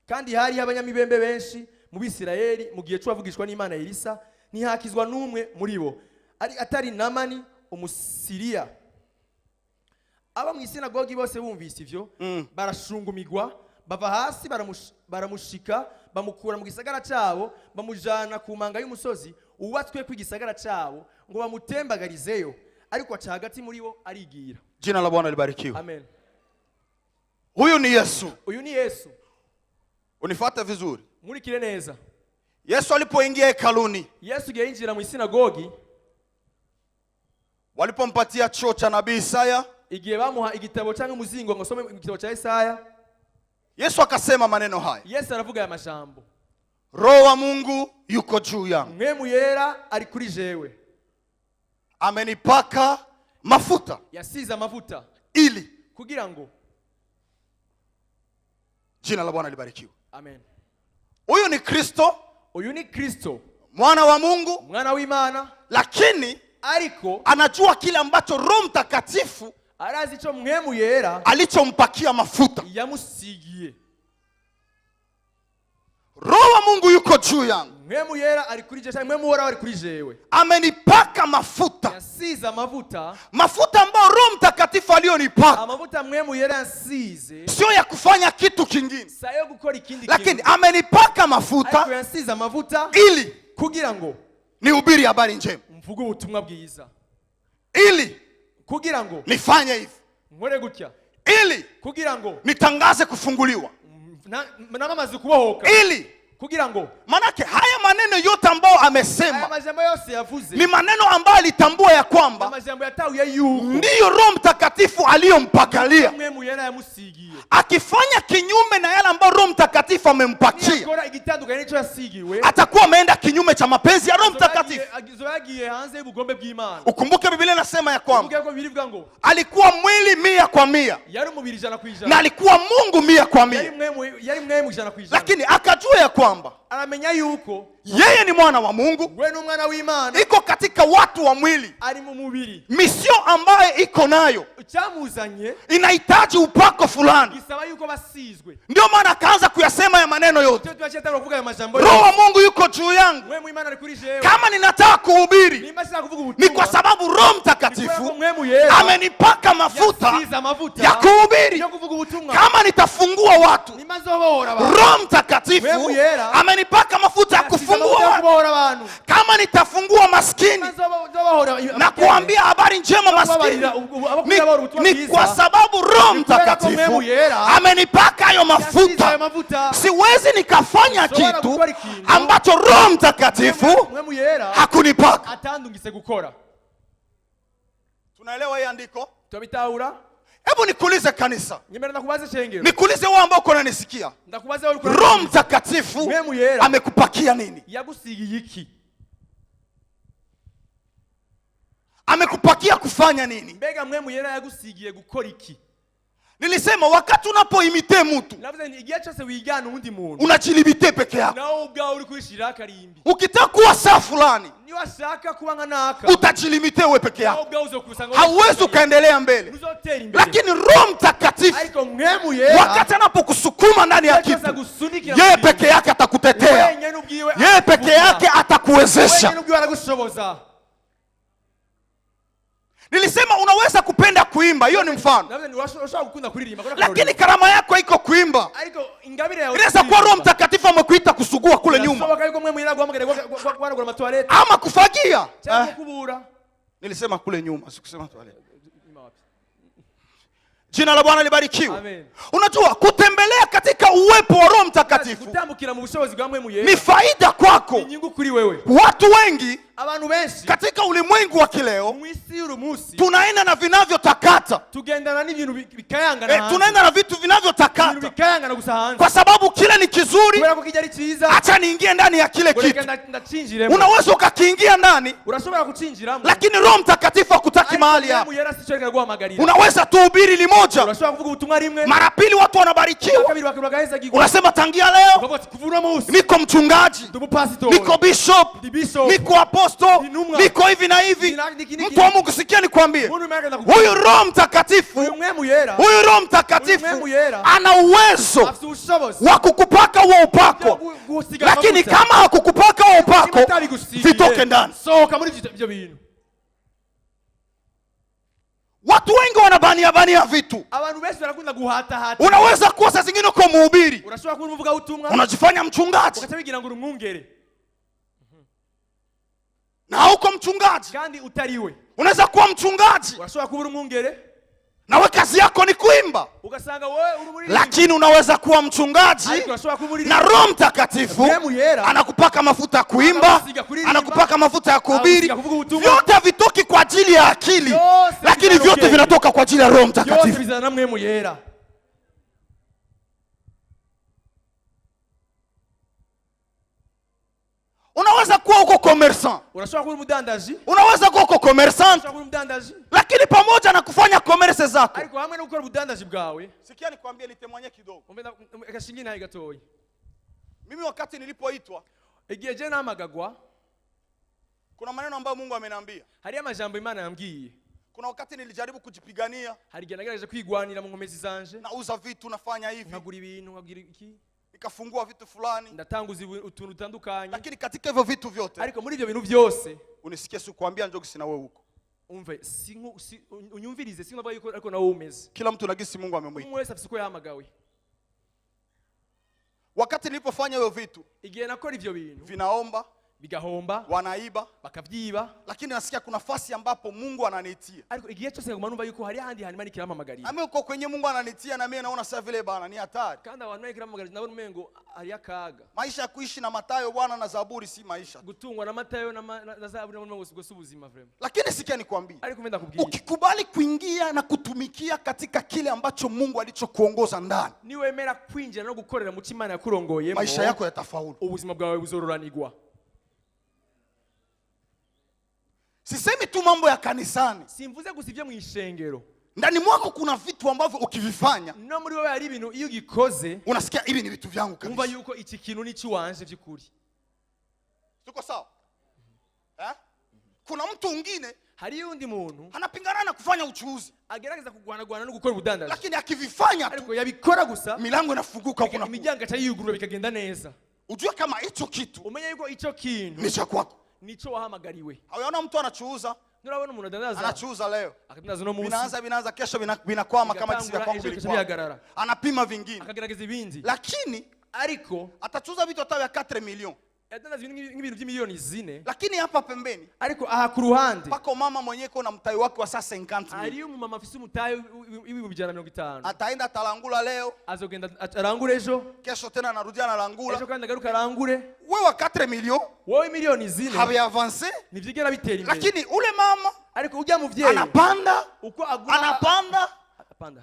Kandi hari abanyamibembe benshi mu Bisirayeli mu gihe cy'abavugishwa n'Imana Elisa, ntihakizwa n'umwe muri bo atari Namani Umusiriya. Aba mu isinagogi bose bumvise ivyo, barashungumigwa, bava hasi baramushika, bamukura mu gisagara cyabo, bamujana ku manga y'umusozi ubatswe ku gisagara cyabo, ngo bamutembagarizeyo, ariko aca hagati muri bo arigira. Jina la Bwana libarikiwe. Amen. Huyu ni Yesu. Uyu ni Yesu. Unifuata vizuri. Murikire neza. Yesu alipoingia hekaluni, Yesu yinjira mu isinagogi, walipompatia chuo cha nabii Isaya, igihe bamuha igitabo cyangwa umuzingo ngo some igitabo cya Isaya, Yesu akasema maneno haya. Yesu aravuga aya majambo. Roho wa Mungu yuko juu yangu. Mwemu yera ari kuri jewe. Amenipaka mafuta. Yasiza mafuta. Ili. Kugira ngo. Jina la Bwana libarikiwe. Amen. Huyu ni Kristo. Huyu ni Kristo. Mwana wa Mungu. Mwana w'Imana. Lakini ariko anajua kile ambacho Roho Mtakatifu arazi ico mwemu yera alichompakia mafuta. Yamusigiye. Roho wa Mungu yuko juu yangu. Mwemu yera ari kuri jewe, mwemu wora ari kuri jewe. Amenipaka mafuta. Yasiza mafuta. Mafuta ambayo Roho Mtakatifu alionipaka. Amafuta mwemu yera yasize. Sio ya kufanya kitu kingine. Sayo gukora ikindi kintu. Lakini amenipaka mafuta. Ariko yasiza mafuta. Ili kugira ngo nihubiri habari njema. Mvuge ubutumwa bwiza. Ili kugira ngo nifanye hivi. Nkore gutya. Ili kugira ngo nitangaze kufunguliwa. Na mamazi kubohoka. Ili kugira ngo manake haya maneno yote ambayo amesema, haya majambo yose yavuze, ni maneno ambayo alitambua ya kwamba majambo yatahuye yuko ndiyo Roho Mtakatifu aliyompakalia. Mwemu yera yamusigiye. Akifanya kinyume na yale ambayo Roho Mtakatifu amempakia, akora igitandukanye nico yasigiwe, atakuwa ameenda kinyume cha mapenzi ya Roho Mtakatifu. Agizoyagiye hanze y'ubugombe bw'Imana. Ukumbuke Biblia inasema ya kwamba Biblia ngo alikuwa mwili 100%, yari umubiri 100%, na alikuwa Mungu 100%, yari mwemu 100%. Lakini akajua ya kwamba aramenya yuko yeye ni mwana wa Mungu, wewe ni mwana w'Imana, iko katika watu wa mwili, ari mu mubiri. Misio ambaye iko nayo cyamuzanye inahitaji upako fulani, isaba yuko basizwe. Ndio maana akaanza kuyasema ya maneno yote. Roho wa Mungu yuko juu yangu. Kama ninataka kuhubiri, ni kwa sababu Roho Mtakatifu amenipaka mafuta ya kuhubiri. Kama nitafungua watu, Roho Mtakatifu amenipaka mafuta ya kufungua watu. Kama nitafungua maskini na kuambia habari njema maskini, ni kwa sababu Roho Mtakatifu amenipaka hayo mafuta. Siwezi nikafanya kitu ambacho Roho Mtakatifu hakunipaka. Tunaelewa hii andiko? Hebu nikuulize kanisa, nikuulize wewe ambao uko unanisikia, Roho Mtakatifu amekupakia nini? Amekupakia kufanya nini? Mbega mwemu yera yagusigiye gukora iki? Nilisema wakati unapoimite mtu, unajilibite peke yako. Ukitaka kuwa saa fulani, utajilimite wewe peke yako. Hauwezi ukaendelea mbele. Lakini Roho Mtakatifu wakati anapokusukuma ndani ya kitu, yeye peke yake atakutetea. Yeye peke yake atakuwezesha. Nilisema unaweza kupenda kuimba, hiyo ni mfano. Lakini karama yako iko kuimba. Inaweza kuwa Roho Mtakatifu amekuita kusugua kule nyuma, ama kufagia. Nilisema kule nyuma, sikusema toilet. Jina la Bwana libarikiwe. Amen. Unajua kutembelea katika uwepo wa Roho Mtakatifu ni faida kwako. Watu wengi katika ulimwengu wa kileo tunaenda na vinavyotakata. Tunaenda na vitu vinavyotakata kwa sababu kile ni kizuri, acha niingie ndani ya kile kitu. Unaweza ukakiingia ndani, lakini Roho Mtakatifu hakutaki mahali hapo. Unaweza tuhubiri limoja, mara pili watu wanabarikiwa. Unasema tangia leo niko mchungaji, niko bishop, niko apostle, niko hivi na hivi. Mtu wa Mungu, sikia nikwambie, huyu Roho Mtakatifu, huyu Roho Mtakatifu ana uwezo wa kukupaka huo upako, lakini kama hakukupaka huo upako, vitoke ndani. Watu wengi wanabania vitu. Unaweza kuwa saa zingine uko mhubiri, unajifanya mchungaji na hauko mchungaji. Unaweza kuwa mchungaji na wewe kazi yako ni kuimba, lakini unaweza kuwa mchungaji na Roho Mtakatifu anakupaka mafuta ya kuimba, anakupaka mafuta ya kuhubiri. Vyote vitoki kwa ajili ya akili, lakini vyote vinatoka kwa ajili ya Roho Mtakatifu. Unashobora kuba umudandaji. Unaweza kuwa commerçant. Lakini pamoja na kufanya commerce zako. Ariko hamwe no gukora ubudandaji bwawe. Sikia nikwambie nitemwanye kidogo. Akashingi nayo gatoyi. Mimi wakati nilipoitwa, igihe je namagagwa, kuna maneno ambayo Mungu ameniambia. Hari amajambo Imana yambwiye. Kuna wakati nilijaribu kujipigania. Hari igihe nagerageje kwigwanira mu nkomezi zanje. Nauza vitu, nafanya hivi. Nkagura ibintu, nkagira iki? Nikafungua vitu fulani. Ndatanguza utuntu dutandukanye. Lakini katika hivyo vitu vyote, ariko muri ibyo bintu byose, unisikie kukuambia njogi sina wewe huko. Umve unyumvirize sinaba yuko ariko nawe umeze. Kila mtu nagisi Mungu amemwita. Umwe wese afite uko yahamagawe. Wakati nilipofanya hivyo vitu, igihe nakora ivyo bintu, vinaomba, bigahomba, wanaiba, bakavyiba, lakini nasikia kuna nafasi ambapo Mungu ananitia. Ariko igihe cyose ngoma numva yuko hari handi hantu mani kiramamagarira. Ame uko kwenye Mungu ananitia na mimi naona sasa vile bana ni hatari. Kandi abantu mani kiramamagarira nabona umengo hari akaga. Maisha ya kuishi na Matayo Bwana na Zaburi si maisha. Gutungwa na Matayo na Zaburi na umengo sigo subuzima vraiment. Lakini sikia nikwambie. Ariko menda kubwira. Ukikubali kuingia na kutumikia katika kile ambacho Mungu alichokuongoza ndani, ni wemera kwinjira no gukorera mu kimana yakurongoyemo, maisha yako yatafaulu. Ubuzima bwawe buzororanirwa. Sisemi tu mambo ya kanisani. Simvuze gusivye mu ishengero. Ndani mwako kuna vitu ambavyo ukivifanya, no muri wewe hari ibintu iyo gikoze unasikia hivi ni vitu vyangu kabisa. Umva yuko iki kintu ni ciwanje by'ukuri. Tuko sawa? Kuna mtu mwingine, hari yundi muntu anapingana na kufanya uchuuzi, agerageza kugwana no gukora ubudandaji, lakini akivifanya tu, ariko yabikora gusa, milango inafunguka, kuna imiryango atayigurura bikagenda neza. Ujue kama hicho kitu, umenye yuko ico kintu ni cha kwako, nico wahamagariwe. Hawaona mtu anachuuza, nurabona umuntu adandaza, anachuuza leo, akadandaza no munsi, binaanza kesho binakwama kama jinsi ya kwangu bilikuwa, anapima vingine, akagerageza ibindi, lakini ariko atachuuza vitu hata vya 4 milioni, adandaza nk'ibintu by'imiliyoni 4, lakini hapa pembeni, ariko aha ku ruhande pako mama mwenyewe na mtayi wake wa sasa 50 milioni, ari umumama afise umutayi ibihumbi 150, ataenda atalangula leo, azogenda arangure ejo, kesho tena anarudia analangula, ejo kandi agaruka arangure. Wewe wa 4 milioni, wewe miliyoni 4 habe avance, nivyigera bitera imbere, lakini ule mama ariko ujya muvyeyi anapanda, uko agura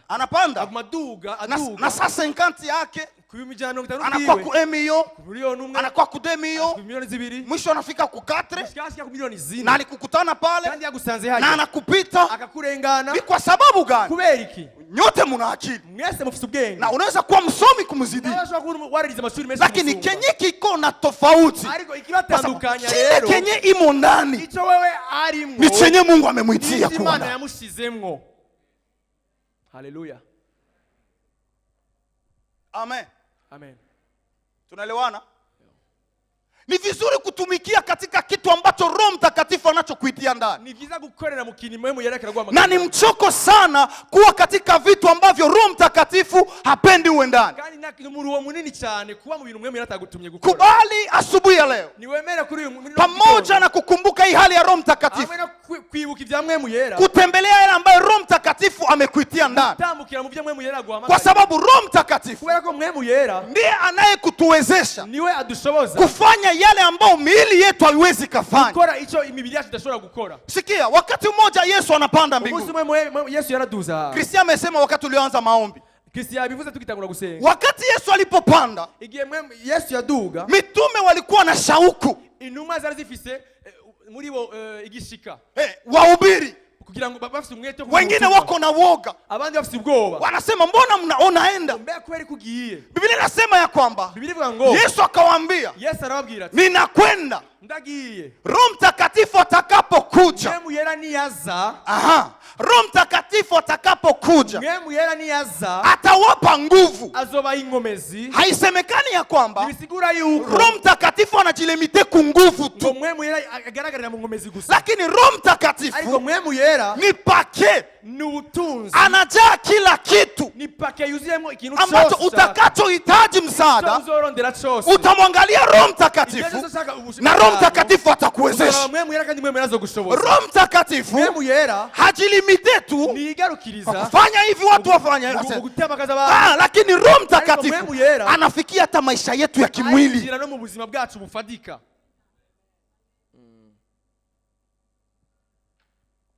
anapanda maduga na sasa 50 yake kubimijano bitanu anakuwa ku 1 milioni, anakuwa ku 2 milioni 2, mwisho anafika ku 4, mshikashika ku milioni 4, na alikukutana pale kandi yagusanze haje na anakupita akakurengana. Ni kwa sababu gani? Kubera iki? Nyote muna akili, mwese mufite ubwenge, na unaweza kuwa msomi kumzidi, lakini kenye kiko na tofauti, ariko ikibatandukanya rero kenye imo ndani, ico wewe arimo ni chenye Mungu amemwitia kuwa, Imana yamushizemwo. Haleluya, amen, amen. Tunaelewana? Ni vizuri kutumikia katika kitu ambacho Roho Mtakatifu anachokuitia ndani. Ni vizuri gukorera mu kintu mwemu yerekera na ni mchoko sana kuwa katika vitu ambavyo Roho Mtakatifu hapendi uwe ndani. Kandi na muruwo munini cyane kuba mu bintu mwemu yaratagutumye gukora. Kubali asubuhi ya leo, ni wemera kuri uyu pamoja na kukumbuka hii hali ya Roho Mtakatifu, kwibuka ivya mwemu yera, kutembelea yale ambayo Roho Mtakatifu amekuitia ndani, tambukira mu byo mwemu yera guhamagara, kwa sababu Roho Mtakatifu kubera ko mwemu yera ndiye anayekutuwezesha, niwe adushoboza kufanya yale ambayo miili yetu haiwezi kufanya, gukora ico imibiri yacu idashobora gukora. Sikia, wakati mmoja Yesu anapanda mbinguni, Yesu yaraduza. Kristo amesema wakati ulioanza maombi, Kristo yabivuze tukitangura gusenga, wakati Yesu alipopanda, igihe Yesu yaduga, mitume walikuwa na shauku, inuma zari zifise muri bo igishika, wahubiri kugira ngo bafite umwete, wengine wako na woga, abandi bafite ubwoba, wanasema mbona mnaonaenda? Mbega kweli kugiye? Biblia inasema ya kwamba Yesu akawaambia, Yesu arawaambia ati ninakwenda, ndagiye. Roho Mtakatifu atakapokuja, mwemu yera niyaza, Roho Mtakatifu atakapokuja, mwemu yera niyaza, atawapa nguvu, azoba ingomezi. Haisemekani ya kwamba bisigura yuko Roho Mtakatifu anajilimite ku nguvu tu, mwemu yera agaragarira mu ngomezi gusa, lakini Roho Mtakatifu ariko mwemu yera ni pake, ni utunzi, anajaa kila kitu, ni pake yuziyemo ikintu cyose ambacho utakachohitaji msaada uzorondera cyose, utamwangalia Roho Mtakatifu na Roho Mtakatifu atakuwezesha. Mwemu yera kandi mwemu yarazo gushoboza. Roho Mtakatifu mwemu yera hajilimite tu nigarukiriza kufanya hivi watu wafanya, lakini Roho Mtakatifu anafikia hata maisha yetu ya kimwili, jira no mu buzima bwacu bufadika.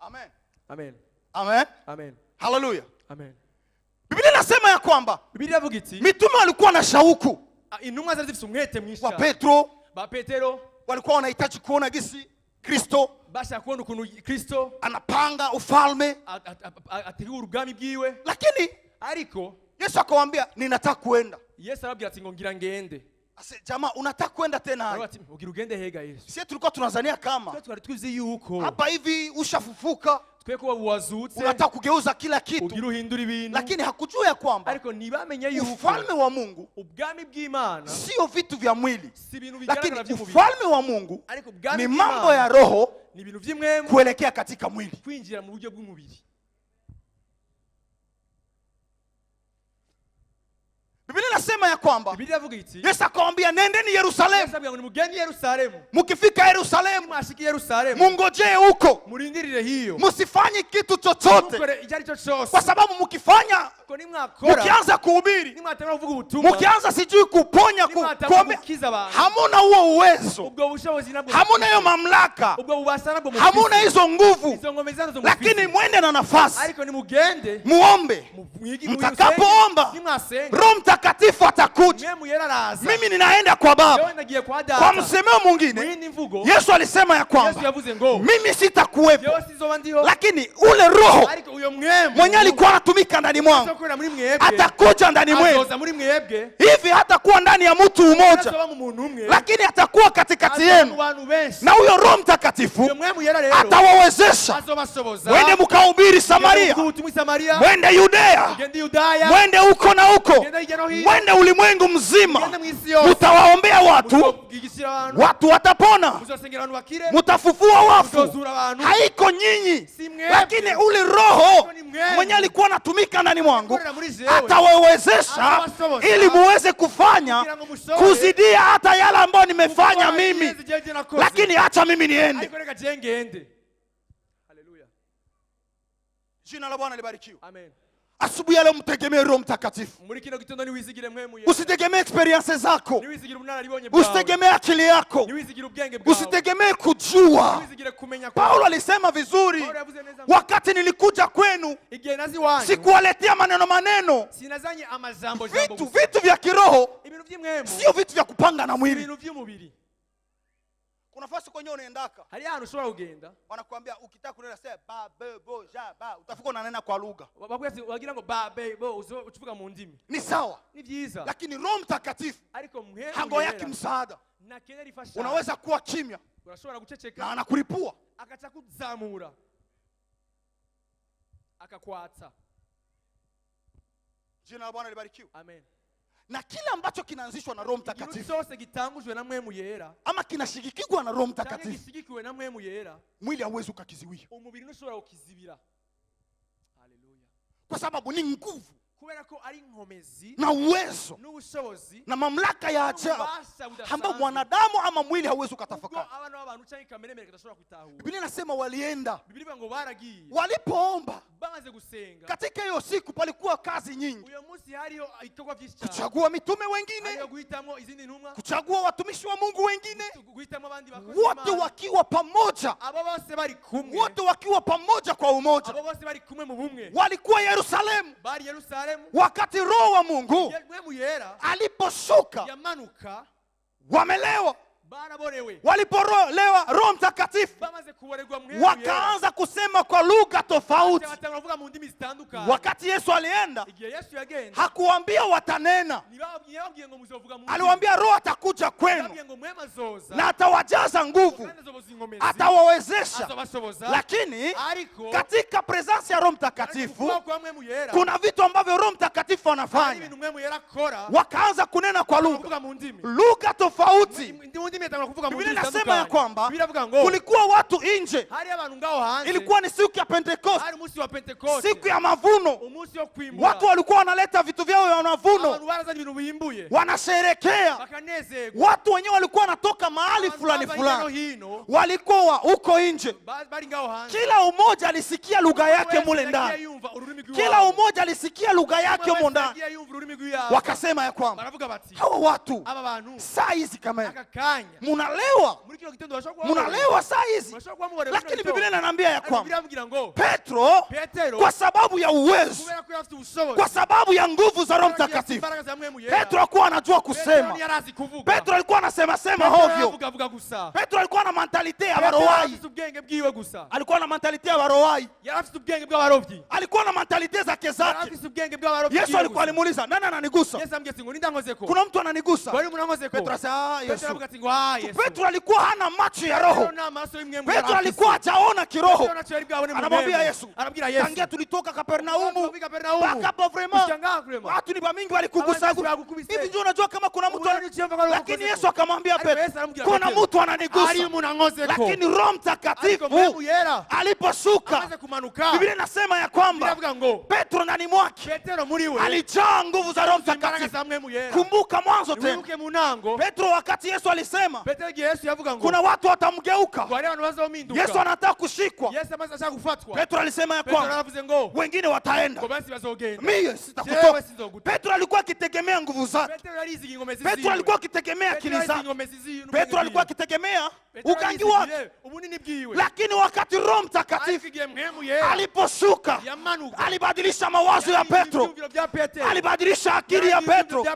Amen, amen, amen, amen, haleluya, amen. Biblia inasema ya kwamba Biblia yavuga iti mitume walikuwa na shauku, intumwa zari zifite umwete mwinshi. Wa Petro ba Petero walikuwa wanahitaji kuona gisi Kristo bashaka kubona ukuntu Kristo anapanga ufalme, ategura ubwami bwiwe. lakini Ariko Yesu akamwambia ninataka kuenda. Yesu arabwira ati ngo ngira ngende. Ase jamaa unataka kwenda tena? Ati ugira ugende hega Yesu. Sisi tulikuwa tunazania kama twari twizi yuko hapa hivi ushafufuka, twe ko wazutse, unataka kugeuza kila kitu, ugira uhindura ibintu, lakini hakujua ya kwamba ariko ntibamenye yuko ufalme wa Mungu ubwami bw'Imana sio vitu vya mwili, si ibintu lakini bigaragara by'umubiri. ufalme wa Mungu Ariko ubwami ni mambo ya roho ni ibintu by'imwemu kuelekea katika mwili, kwinjira mu buryo bw'umubiri. Biblia inasema ya kwamba Biblia ivuga iti Yesu akamwambia nendeni Yerusalemu. Yesu abwira ngo mugende Yerusalemu. Mukifika Yerusalemu, Mwashiki Yerusalemu, mungojee huko, murindirire hiyo, musifanye kitu chochote, mukore ijari cyo cyose, kwa sababu mukifanya, ko nimwakora, mukianza kuhubiri, nimwatanga kuvuga ubutumwa, mukianza sijui kuponya, kuombe, hamuna huo uwezo, ubwo bushobozi nabwo, hamuna hiyo mamlaka, ubwo bubasha nabwo, hamuna hizo nguvu, izo ngome zano zo, lakini mwende na nafasi, ariko nimugende muombe. Mtakapoomba Roho Mtakatifu atakuja. Mimi ninaenda kwa Baba. Kwa msemeo mwingine Yesu alisema ya kwamba mimi sitakuwepo, lakini ule Roho mwenye alikuwa anatumika ndani mwangu atakuja ndani mwenu. Hivi hatakuwa ndani ya mtu mmoja, lakini atakuwa katikati yenu, na huyo Roho Mtakatifu atawawezesha mwende mkahubiri Samaria, mwende Yudea, mwende huko na huko, mwende ulimwengu mzima, mutawaombea watu watapona, mutafufua wafu. Haiko nyinyi, lakini ule Roho mwenye alikuwa anatumika ndani mwangu atawawezesha ili muweze kufanya kuzidia hata yale ambayo nimefanya mimi, lakini acha mimi niende. Jina la Bwana libarikiwe. Amen. Asubuhi ya leo mtegemee Roho Mtakatifu. Usitegemee experience zako, usitegemee akili yako, usitegemee kujua. Paulo alisema vizuri, wakati nilikuja kwenu sikuwaletea maneno, vitu vya kiroho, sio vitu vya kupanga na mwili. Kuna nafasi kwenye unaendaka, hari ahantu ushobora kugenda wanakuambia ukitaka kunena sema ba be bo ja ba, utafuka unanena kwa lugha, wagira ngo ba be bo uvuga mu ndimi. Ni sawa, ni byiza, lakini Roho Mtakatifu hango yake msaada. Unaweza kuwa kimya, urashobora guceceka, na anakulipua, akacha kuzamura, akakwatsa. Jina la Bwana libarikiwe. Amen. Na kila ambacho kinaanzishwa na Roho Mtakatifu cyose gitangujwe na mwemu yera, ama kinashigikirwa na Roho Mtakatifu, gishigikiwe na mwemu yera, mwili hauwezi ukakiziwia, umubiri ntushobora ukizibira. Haleluya. Kwa sababu ni nguvu, kubera ko ari nkomezi na uwezo n'ubushobozi na mamlaka ya ajabu ambao mwanadamu ama mwili hauwezi ukatafakari. Biblia inasema walienda, walipoomba. Katika hiyo siku palikuwa kazi nyingi, kuchagua mitume wengine, kuchagua watumishi wa Mungu wengine, wote wakiwa pamoja, wote wakiwa pamoja kwa umoja. Walikuwa Yerusalemu. Wakati Roho wa Mungu aliposhuka, wamelewa. Walipolewa, Roho Mtakatifu wakaanza kusema kwa lugha tofauti. Wakati Yesu alienda, hakuambia watanena, aliwaambia Roho atakuja kwenu na atawajaza nguvu, atawawezesha. Lakini katika presence ya Roho Mtakatifu kuna vitu ambavyo Roho Mtakatifu anafanya. Wakaanza kunena kwa lugha tofauti. Biblia inasema ya kwamba kulikuwa watu nje. Ilikuwa ni siku ya Pentekoste, siku ya mavuno. Watu walikuwa wanaleta vitu vyao vya mavuno, wanasherekea. Watu wenyewe walikuwa wanatoka mahali fulani fulani, walikuwa huko nje. Kila umoja alisikia lugha yake mule ndani, kila umoja alisikia lugha yake mule ndani. Wakasema ya kwamba hawa watu saa hizi kama munalewa saa hizi. Lakini Biblia inaniambia ya kwamba Petro, kwa sababu ya uwezo, kwa sababu ya nguvu za Roho Mtakatifu, Petro alikuwa anajua kusema. Petro alikuwa anasema hovyo. Petro alikuwa na mentality mentalite ya baroai. Alikuwa na mentalite ya baroai. Alikuwa na mentalite za kezake. Yesu alikuwa alimuuliza, nani ananigusa? Kuna mtu ananigusa? Petro asema, Yesu. Petro alikuwa hana macho ya roho. Petro alikuwa hajaona kiroho. Anamwambia Yesu, tangia tulitoka Kapernaumu mpaka hapo vraiment watu ni bamingi walikugusa. Hivi ndio unajua kama kuna mtu, lakini Yesu akamwambia Petro, kuna mtu ananigusa. Lakini Roho Mtakatifu aliposhuka, Biblia inasema ya kwamba Petro ndani mwake alijaa nguvu za Roho Mtakatifu. Kumbuka mwanzo tena, Petro wakati Yesu alisema kuna watu watamgeuka, Yesu anataka kushikwa, Petro alisema ya kwamba wengine wataenda, mimi sitakutoka. Petro alikuwa akitegemea nguvu zake. Petro alikuwa akitegemea akili zake. Petro alikuwa akitegemea ugangi wake. Lakini wakati Roho Mtakatifu aliposhuka, alibadilisha mawazo ya Petro, alibadilisha akili ya Petro,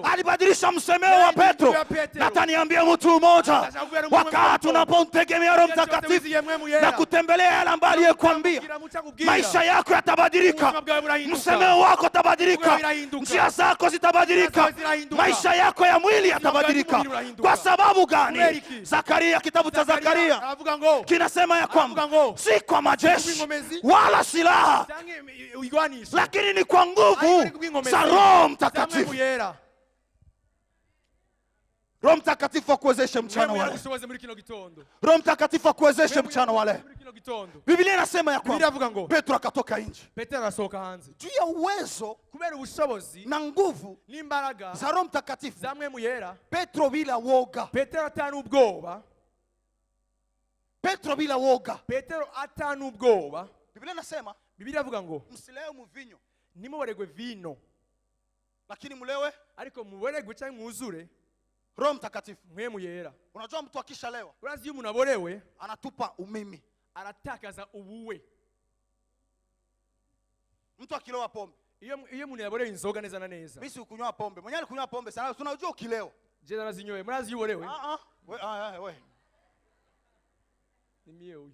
alibadilisha msemeo wa Petro. Nataniambia mtu mmoja, wakati unapomtegemea Roho Mtakatifu na kutembelea yale ambayo aliyekwambia, maisha yako yatabadilika, msemeo wako utabadilika, njia zako zitabadilika, maisha yako ya mwili yatabadilika. Kwa sababu gani? Zakaria, kitabu cha Zakaria kinasema ya kwamba si kwa majeshi wala silaha, lakini ni kwa nguvu za Roho Mtakatifu. Roho Mtakatifu akuwezeshe mchana wale. Roho Mtakatifu akuwezeshe mchana wale. Biblia inasema ya kwamba Petro akatoka nje. Juu ya uwezo na nguvu za Roho Mtakatifu, Petro bila woga. Petro bila woga. Biblia inasema, msilewe mvinyo, nimubaregwe vino, lakini mulewe ariko mubaregwe cyangwa mwuzure Roho Mtakatifu. Mwemu yera. Unajua mtu akishalewa, urazi iyo umuntu aborewe anatupa umimi, aratakaza ubuwe. Mtu akilewa pombe, iyo umuntu yaborewe inzoga neza na neza. Mimi sikunywa pombe. Mwenye alikunywa pombe sana, tunajua ukilewa. Je, narazinyoye, murazi yuborewe? We. Ni mie huyu.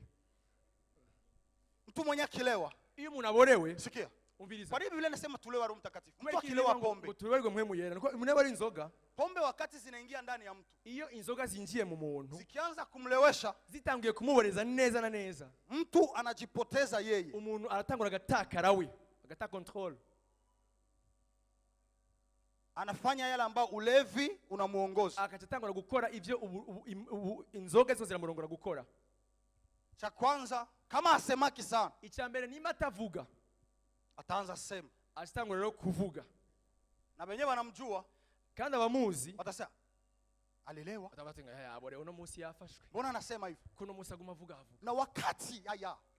Mtu mwenye akilewa, iyo umuntu aborewe, sikia. Umviriza. Kwa nini Biblia inasema tulewa Roho Mtakatifu? Mtu akilewa pombe, tulewa mwemu yera. Umuntu ari inzoga. Pombe wakati zinaingia ndani ya mtu, iyo inzoga zinjiye mu muntu, zikianza kumlewesha, zitangiye kumuboreza neza na neza, mtu anajipoteza yeye. Umuntu aratangura agatakara we, agata control. Anafanya yale ambayo ulevi unamuongoza. Akatangura gukora ivyo inzoga zo ziramurongora gukora. Cha kwanza, kama asemaki sana, icyambere nima atavuga, ataanza sema. Asitangura rero kuvuga. Na benye banamjua, kandi abamuzi watasema alilewa, atabatenga abore uno musi yafashwe. Mbona anasema hivyo? Kuno musi aguma avuga. Na wakati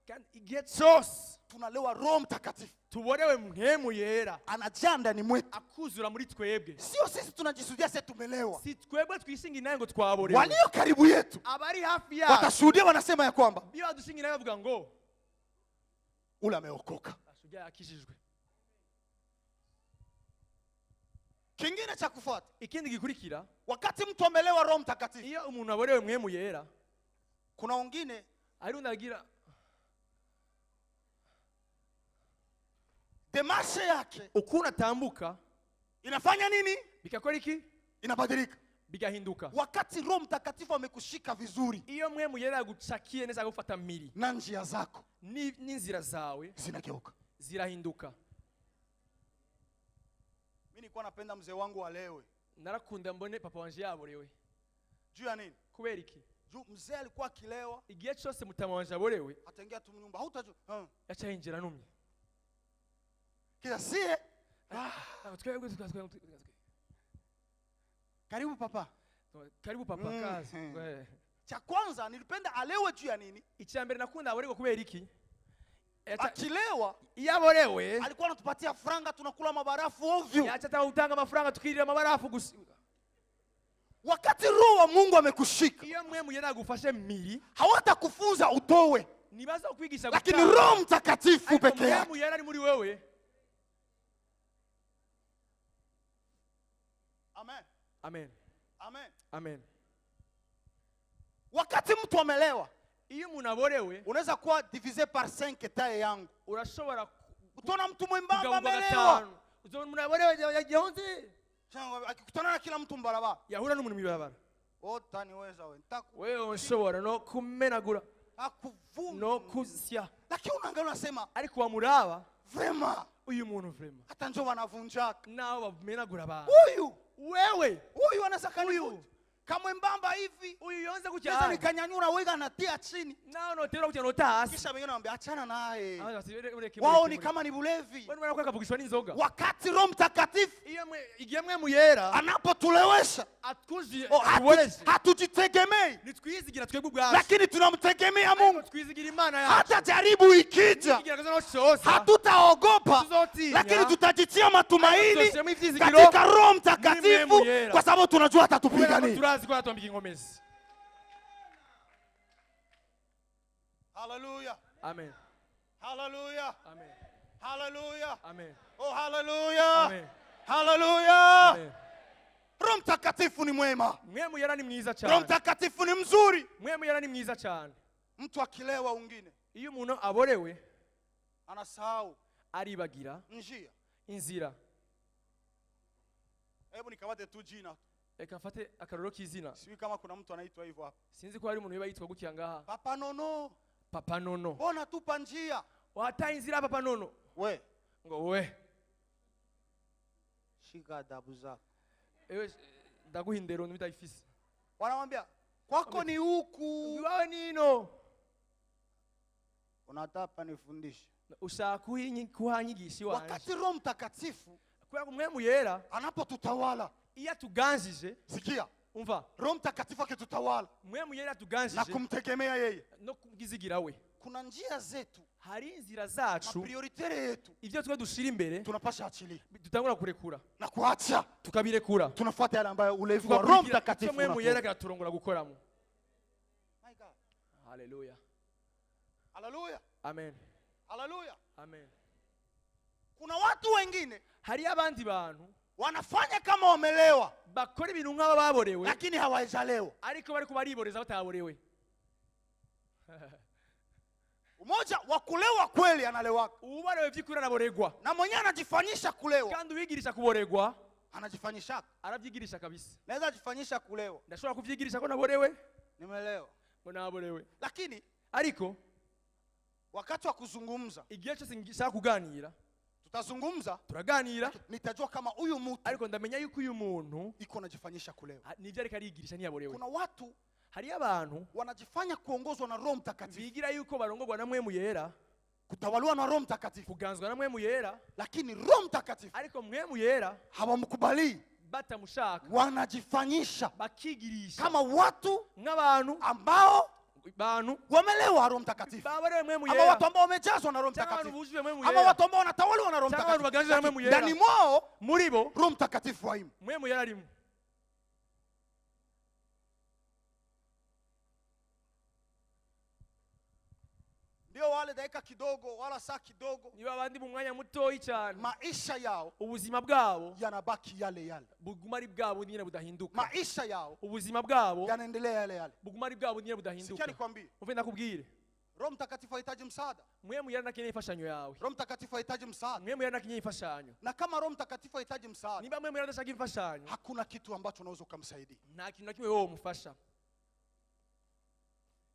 kandi igetsos tunalewa Roho Mtakatifu, tuborewe mwemu yera, anajaa ndani mwetu, akuzura muri twebwe. Sio sisi tunajisudia sisi tumelewa. Si twebwe twishinga naye ngo twaborewe. Walio karibu yetu, abari hafi yacu, watashuhudia, wanasema ya kwamba bio dushinga naye bavuga ngo ule ameokoka. Ashuja yakishijwe. Kingine cha kufuata, ikindi gikurikira, wakati mtu amelewa Roho Mtakatifu, iyo umuntu aborewe mwemu yera, kuna wengine ari unagira demashe yake ukuna tambuka inafanya nini? Bikakora iki? Inabadilika, bigahinduka. Wakati Roho Mtakatifu amekushika vizuri, iyo mwemu yera gucakiye neza gufata miri, na njia zako n'inzira zawe zinageuka, zirahinduka. Mimi nilikuwa napenda mzee wangu walewe. Narakunda mbone papa wanje yaborewe. Juu ya nini? Kubera iki? Juu mzee alikuwa akilewa, igihe cyose mutama wanje aborewe, ataingia tu nyumba, hautajua yacha hinjira numye. Kila sie twebwe karibu papa, karibu papa kazi. Cha kwanza nilipenda alewe juu ya nini? Icyambere nakunda aborewe kubera iki? Akilewa, yaborewe alikuwa anatupatia franga, tunakula mabarafu ovyo. Yacha utanga amafaranga tukirira mabarafu gusa. Wakati Roho wa Mungu amekushika, iyo mwemu yera gufashe miri, hawatakufunza utowe, nibaza kwigisha gutanga, lakini Roho Mtakatifu peke yake, mwemu yera ni muri wewe. Amen. Amen. Amen. Amen. Wakati mtu amelewa, iyo umuntu aborewe unaweza kuwa divisé par 5 taille yangu. urashobora Utaona mtu mwembamba amelewa. umuntu aborewe yahonze Akikutana na kila mtu mbarabara. yahura n'umuntu mw'ibarabara. Utaniweza wewe. Wewe unashobora no kumenagura Akuvuma. no kusya. Lakini unaangalia unasema, ariko wamuraba vrema uyu muntu vrema hata njoo wanavunjaka. nao bamenagura abantu. Huyu anaweza kanivunja. Kama mbamba hivi, uyu yonze sasa kucha nikanyanyura wega natia chini. nao notera kucha notasi. Kisha wengine wanambia achana naye. Wao Wao ni kama ni bulevi. bwana bwana kavugishwa n'inzoga. Wakati Roho Mtakatifu igiye mwe muyera anapotulewesha, atkuzi hatujitegemei, nitwizigira twebwe ubwacu, lakini tunamtegemea Mungu. twizigira Imana yacu. Hata jaribu ikija, hatutaogopa, lakini tutajitia matumaini katika Roho Mtakatifu, kwa sababu tunajua atatupigania. turazi ko yatwambika ingomezi. Hallelujah. Amen. Hallelujah. Amen. Hallelujah. Amen. Oh, hallelujah. Amen. Hallelujah. Amen. Roho Mtakatifu ni mwema. Mwe muyera ni mwiza Roho cyane. Mtakatifu ni mzuri. Mwe muyera ni mwiza cyane. Mtu akilewa wengine iyo umuntu aborewe anasahau aribagira njia. inzira. Hebu nikamate tu jina. Reka mfate akaroro k'izina. Sijui kama kuna mtu anaitwa hivyo hapa. Sinzi ko hari umuntu wiba yitwa gutya ngaha. Papa Nono. Papa Nono. Bona tupa njia. Wataye inzira Papa Nono. We. Ngo we. Shika adabu zako. Ewe ndaguha indero n'ibidafise. Wanamwambia kwako ni huku. Wawe nino. Unataka nifundishe. Ushaka kuhanyigisha wanje. Wakati Roho Mtakatifu kwa mwe muyera anapotutawala, iya tuganjije, sikia, umva, Roho Mtakatifu akitutawala mwe muyera tuganjije na kumtegemea yeye, no kugizigira we, kuna njia zetu, hari inzira zacu, prioritere yetu, ivyo twe dushira imbere tunapasha achilia, tutangura kurekura na kuacha, tukabirekura, tunafuata yale ambayo ulevi wa Roho Mtakatifu mwe muyera katurongora gukoramo. My God. Hallelujah. Hallelujah. Amen. Hallelujah. Amen. Kuna watu wengine hari abandi bantu wanafanya kama wamelewa, bakora ibintu nk'aba baborewe, lakini hawajalewa, ariko bari kubariboreza bataborewe. Umoja wa kulewa kweli analewa, ubarewe vy'ukuri anaboregwa, na mwenyewe anajifanyisha kulewa, kandi ubigirisha kuboregwa anajifanyisha, arabyigirisha kabisa. naweza jifanyisha kulewa, ndashobora kuvyigirisha ko naborewe, nimelewa, ngo naborewe, lakini ariko wakati wa kuzungumza, igihe cyose ngishaka kuganira, tutazungumza, turaganira, nitajua kama huyu mtu, ariko ndamenya yuko uyu muntu iko anajifanyisha kulewa. nivyo ariko arigirisha ntiyaborewe. Kuna watu hari abantu wanajifanya kuongozwa na Roho Mtakatifu, bigira yuko barongorwa na mwe muyera, kutawaliwa na Roho Mtakatifu, kuganzwa na mwe muyera, lakini Roho Mtakatifu ariko mwe muyera hawamkubali, batamushaka, wanajifanyisha bakigirisha kama watu nk'abantu ambao bantu wamelewa Roho Mtakatifu, baborewe mwe ama muyera, watu ambao wamejazwa na Roho Mtakatifu, ama watu ambao wanatawaliwa na Roho Mtakatifu, ndani mwao muribo Roho Mtakatifu haimo. mwe muyera arimo. Ndio wale dakika kidogo wala saa kidogo, niba abandi mu mwanya mutoyi cyane, maisha yao ubuzima bwabo yanabaki yale yale, buguma ari bwabo nyine budahinduka, maisha yao ubuzima bwabo yanaendelea yale yale, buguma ari bwabo nyine budahinduka. Sikia nikwambie, uve ndakubwire, Roho Mtakatifu hahitaji msaada, mwe muyera nakeneye imfashanyo yawe, Roho Mtakatifu hahitaji msaada, mwe muyera nakeneye imfashanyo, na kama Roho Mtakatifu hahitaji msaada, niba mwe muyera ndashaka imfashanyo, hakuna kitu ambacho unaweza kumsaidia nta kintu na kimwe wewe umufasha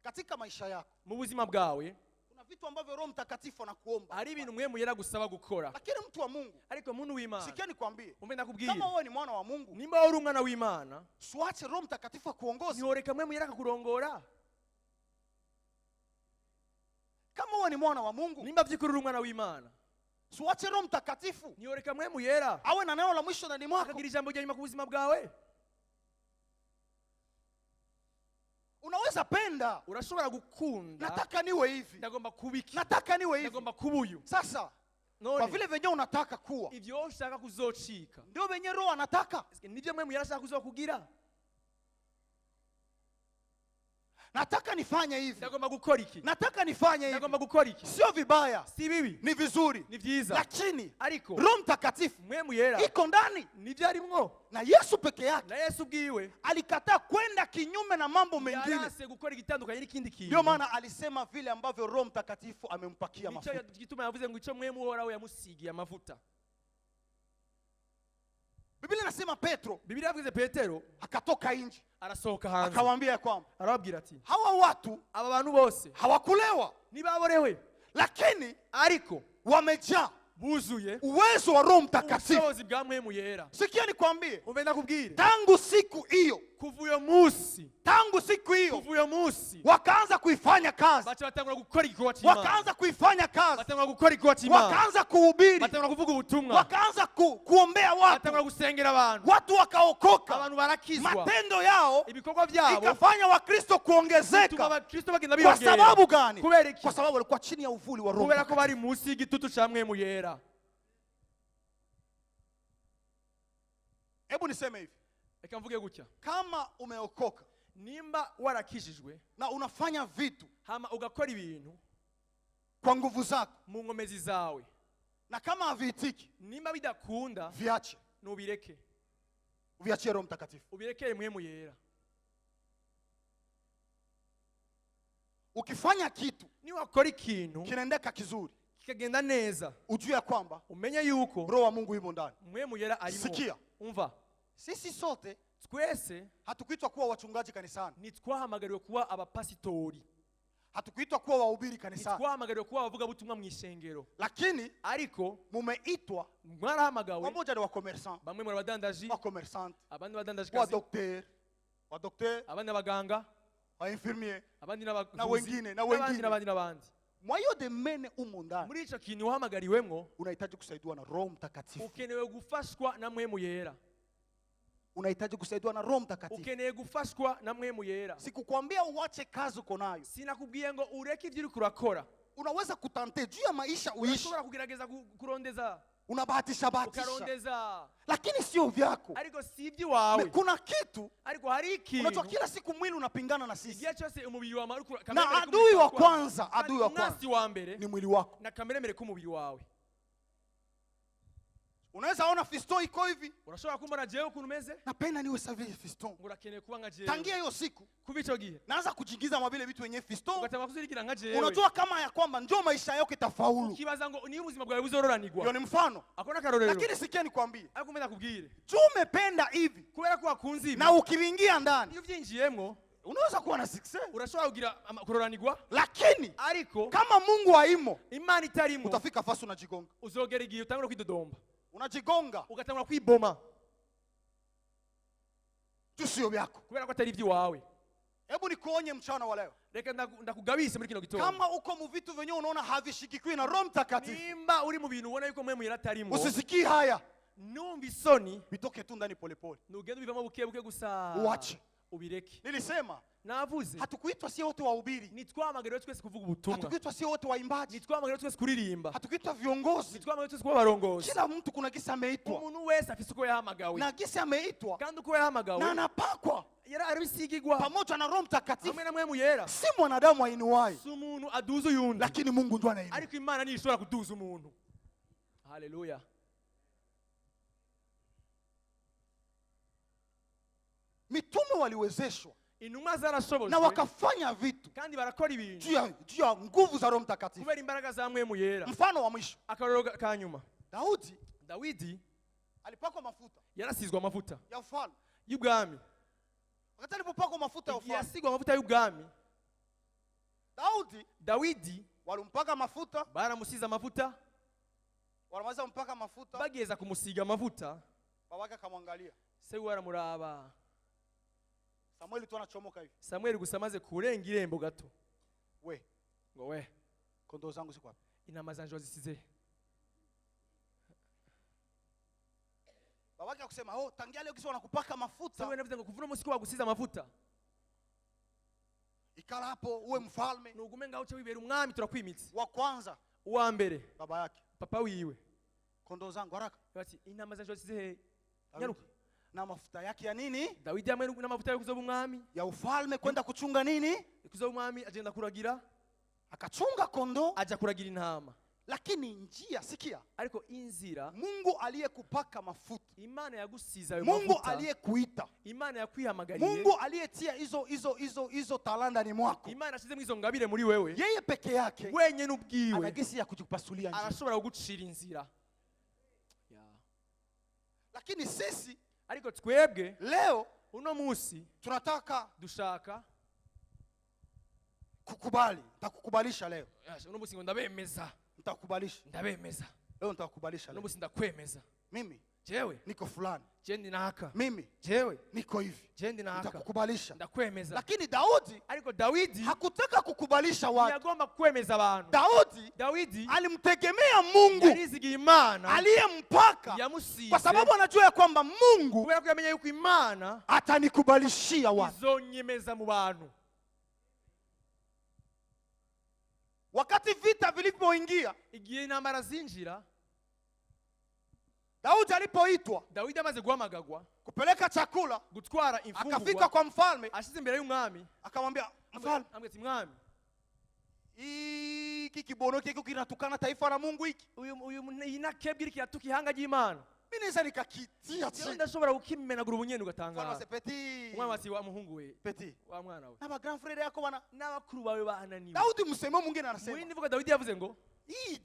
katika maisha yako. mu buzima bwawe. Kuna vitu ambavyo Roho Mtakatifu anakuomba, ari ibintu mwe muyera gusaba gukora, lakini mtu wa Mungu, ariko muntu w'Imana, sikia nikwambie, umve ndakubwire, kama wewe ni mwana wa Mungu, nimba uri umwana w'Imana, suache Roho Mtakatifu akuongoze. ntiworeka mwe muyera akakurongora. Kama wewe ni mwana wa Mungu, nimba vy'ukuri uri umwana w'Imana, suache Roho Mtakatifu ntiworeka mwe muyera awe na neno la mwisho ndani mwako, akagira ijambo rya nyuma ku buzima bwawe. unaweza penda, urashobora gukunda, nataka niwe hivi, ndagomba kubiki, nataka niwe hivi, ndagomba kubuyu. sasa kwa none vile venye unataka kuwa, ivyo ushaka kuzocika, ndio venye Roho anataka, nivyo mwe muyera ashaka kuzokugira. Nataka nifanye hivi. Ndagomba gukora iki. Nataka nifanye hivi. Ndagomba gukora iki. Sio vibaya. Si bibi. Ni vizuri. Ni vyiza. Lakini ariko Roho Mtakatifu mwemu yera iko ndani. Nivyo arimwo. Na Yesu peke yake. Na Yesu bwiwe Alikataa kwenda kinyume na mambo mengine. Yarase gukora igitandukanye n'ikindi kintu. Ndio maana alisema vile ambavyo Roho Mtakatifu amempakia mafuta. Nico gituma yavuze ngo ico mwemu uhoraho yamusigiye amavuta. Biblia inasema Petro, Biblia yavuze Petero akatoka nje, arasohoka hanze, akawaambia kwamba arababwira ati hawa watu, aba bantu bose hawakulewa, nibaborewe, lakini ariko wamejaa buzuye uwezo wa Roho Mtakatifu. Ubushobozi bwa mwemu yera. Sikia nikwambie, Umenda kubwire, tangu siku hiyo, kuva uyo munsi, tangu siku hiyo, kuva uyo munsi wakaanza kuifanya kazi, bacha batangura gukora igikorwa cy'Imana, wakaanza kuifanya kazi, batangura gukora igikorwa cy'Imana, wakaanza kuhubiri, batangura kuvuga ubutumwa, wakaanza kuombea watu, batangura gusengera abantu, watu wakaokoka, abantu barakizwa, matendo yao ibikorwa byabo ikafanya Wakristo kuongezeka. Wakristo bagenda Kwa biyongera. sababu gani? Kubera iki? Kwa sababu walikuwa chini ya uvuli wa Roho. Kubera ko bari munsi y'igitutu cya mwemu yera. Hebu niseme hivi, Reka mvuge gutya, kama umeokoka nimba warakijijwe na unafanya vitu hama ugakora ibintu kwa nguvu zako, mu nkomezi zawe, na kama havitiki, nimba bidakunda viache, nubireke, uviachie Roho Mtakatifu. ubirekere mwemu yera. Ukifanya kitu Ni wakora ikintu kinaendeka kizuri, kikagenda neza, ujue ya kwamba umenye yuko Roho wa Mungu yumo ndani. mwemu yera arimo. Sikia, Umva, sisi sote twese hatukuitwa kuwa wachungaji kanisani, nitwahamagariwe kuba abapasitori, hatukuitwa kuwa wahubiri kanisani, nitwahamagariwe kuba abavuga butumwa mu ishengero, lakini ariko mumeitwa, mwarahamagawe, wamoja ni wa commerçant, bamwe muri abadandaji, wa commerçante, abandi badandaji wa kazi, docteur, abandi abaganga, wa infirmier, abandi na n'abavuzi, wengine, n'abandi. mwayo de mene umo ndani. Muri ico kintu wahamagariwemwo Unahitaji kusaidiwa na Roho Mtakatifu. ukenewe gufashwa na mwemu yera. Unahitaji kusaidiwa na Roho Mtakatifu. Ukeneye gufashwa na mwemu yera. Sikukwambia uache kazi uko nayo. Sinakubwiye ngo ureke ivyo uriko urakora. Unaweza kutante juu ya maisha uishi. Urashobora kugerageza kurondeza, Unabahatisha. ukarondeza, Lakini sio vyako. ariko si ivy'iwawe. Kuna kitu, Ariko hari ikintu, unajua kila siku mwili unapingana na sisi. igihe cyose umubiri wawe Na adui wa kwanza umwasi wa mbere ni mwili wako. na kameremere k'umubiri wawe. Unaweza ona Fiston iko hivi. Urashobora kumbona jewe ukuntu umeze, Napenda niwe sawa vile Fiston. urakeneye kuba nka jewe. Tangia hiyo siku kuva ico gihe naanza kujiingiza mabile vitu wenyewe Fiston. ugatanga kuzirigira nka jewe. Unajua kama ya kwamba njoo maisha yako itafaulu. Ukibaza ngo ni ubuzima bwawe buzororanirwa. Hiyo ni mfano. Akona karorero. Lakini sikia nikwambie. Ariko menda kubwire. Umependa hivi. Kubera ko wakunze ibi. Na ukiingia ndani, iyo vyinjiyemwo unaweza kuwa na success. urashobora kugira kuroranirwa. Lakini ariko kama Mungu haimo, Imana itarimo, utafika fasi unajigonga. uzogera igihe utangura kwidodomba. Unajigonga. Ugatangura kwiboma. Tusio byako. Kubera ko atari ivy'iwawe. Hebu nikuonye mchana wa leo. Reka ndakugabise muri kino gitondo. Kama uko mu vitu venye unaona havishikikwi na Roho Mtakatifu, nimba uri mu bintu ubona yuko mwemu yera atarimo, usisikie haya, numva isoni, bitoke tu ndani polepole. nugenda ubivamo buke buke gusa, Uache. ubireke. Nilisema Navuze hatukuitwa si wote wahubiri, nitwamagariwe twese kuvuga ubutumwa, hatukuitwa si wote waimbaji, nitwamagariwe twese kuririmba, hatukuitwa viongozi. nitwamagariwe twese kuba abarongozi. Kila mtu kuna gisa ameitwa, Umuntu wese afise uko yahamagawe, na gisa ameitwa kandi uko yahamagawe na anapakwa yari arabisigirwa pamoja na Roho Mtakatifu. hamwe na mwemu yera. Si mwanadamu ainuai, Si umuntu aduza uyundi, lakini Mungu ndiye anainua. ariko Imana niyo ishobora kuduza umuntu. Haleluya. Mitume waliwezeshwa Intumwa zarashobojwe na wakafanya vitu kandi barakora ibintu juu ya nguvu za Roho Mtakatifu. kubera imbaraga za mwemu yera. Mfano wa mwisho, Akarorero ka nyuma, Daudi alipakwa mafuta yarasizwe amavuta ya ufalme. y'ubwami. Wakati alipopakwa mafuta ya ufalme, Yasigwa amavuta y'ubwami, Dawidi walimpaka mafuta, baramusize amavuta, walimaliza mpaka mafuta, bageza kumusiga amavuta, babake akamwangalia. se waramuraba. Samueli tu anachomoka hivi. Samueli gusa amaze kurenga irembo gato, ngo we, kondoo zangu ziko wapi? intama zanje wazisize. Babake akusema, tangia leo kisa wanakupaka mafuta. Samueli anavuze ngo kuva umunsi ko wagusize amavuta, ikala hapo uwe mfalme. nugume ngaho cyo wibera umwami, turakwimitse. Wa kwanza, uwa mbere baba yake, papa wiwe, kondoo zangu haraka. bati intama zanje wazisize he? Nyaruka. na mafuta yake ya nini? Dawidi hamwe n'amavuta yo kuzoba umwami, Ya ufalme kwenda kuchunga nini? kuzoba umwami agenda kuragira, Akachunga kondoo. aja kuragira intama. Lakini njia, sikia, Ariko inzira Mungu aliyekupaka mafuta, Imana yagusiza ayo Mungu mavuta, aliyekuita, Imana yakwihamagariye, Mungu aliyetia hizo talanta ni mwako, Imana ashizemo izo ngabire muri wewe, yeye peke yake wenyene ubwiwe ana gesi ya kujipasulia njia. arashobora kugucira inzira. Lakini sisi Ariko twebwe leo uno musi tunataka dushaka kukubali. Nitakukubalisha leo, uno musi ngo ndabemeza, nitakukubalisha ndabemeza leo, nitakukubalisha uno leo. musi ndakwemeza, Mimi jewe niko fulani, jendi naka, mimi jewe niko hivi, jendi naka, nitakukubalisha. ndakwemeza. Lakini Daudi Ariko Dawidi hakutaka kukubalisha watu. yagomba kwemeza abantu. Dawidi Alimtegemea Mungu yarizigiye Imana aliyempaka, yamusize, kwa sababu anajua ya kwamba Mungu kubera ko yamenye yuko Imana atanikubalishia watu. izonyemeza mu bantu. Wakati vita vilipoingia, Igihe intambara zinjira, Daudi alipoitwa Dawidi amaze guhamagagwa kupeleka chakula, gutwara akafika imfungurwa, kwa mfalme, ashize imbere y'umwami, akamwambia mfalme, ambwira ati mwami, hiki kibono kiko kinatukana taifa la Mungu hiki, iyi nakebwe iri kiratuka ihanga ry'Imana, mimi naweza nikakitia chini chini. ndashobora kukimenagura ubunyene Mfalme ugatangara. ase petit Umwami ati wa muhungu we, petit, wa mwana we, na ba grand frère yako bana. n'abakuru bawe bananiwe. Daudi msemo mwingine anasema, Mwindi vuga Dawidi yavuze ngo hii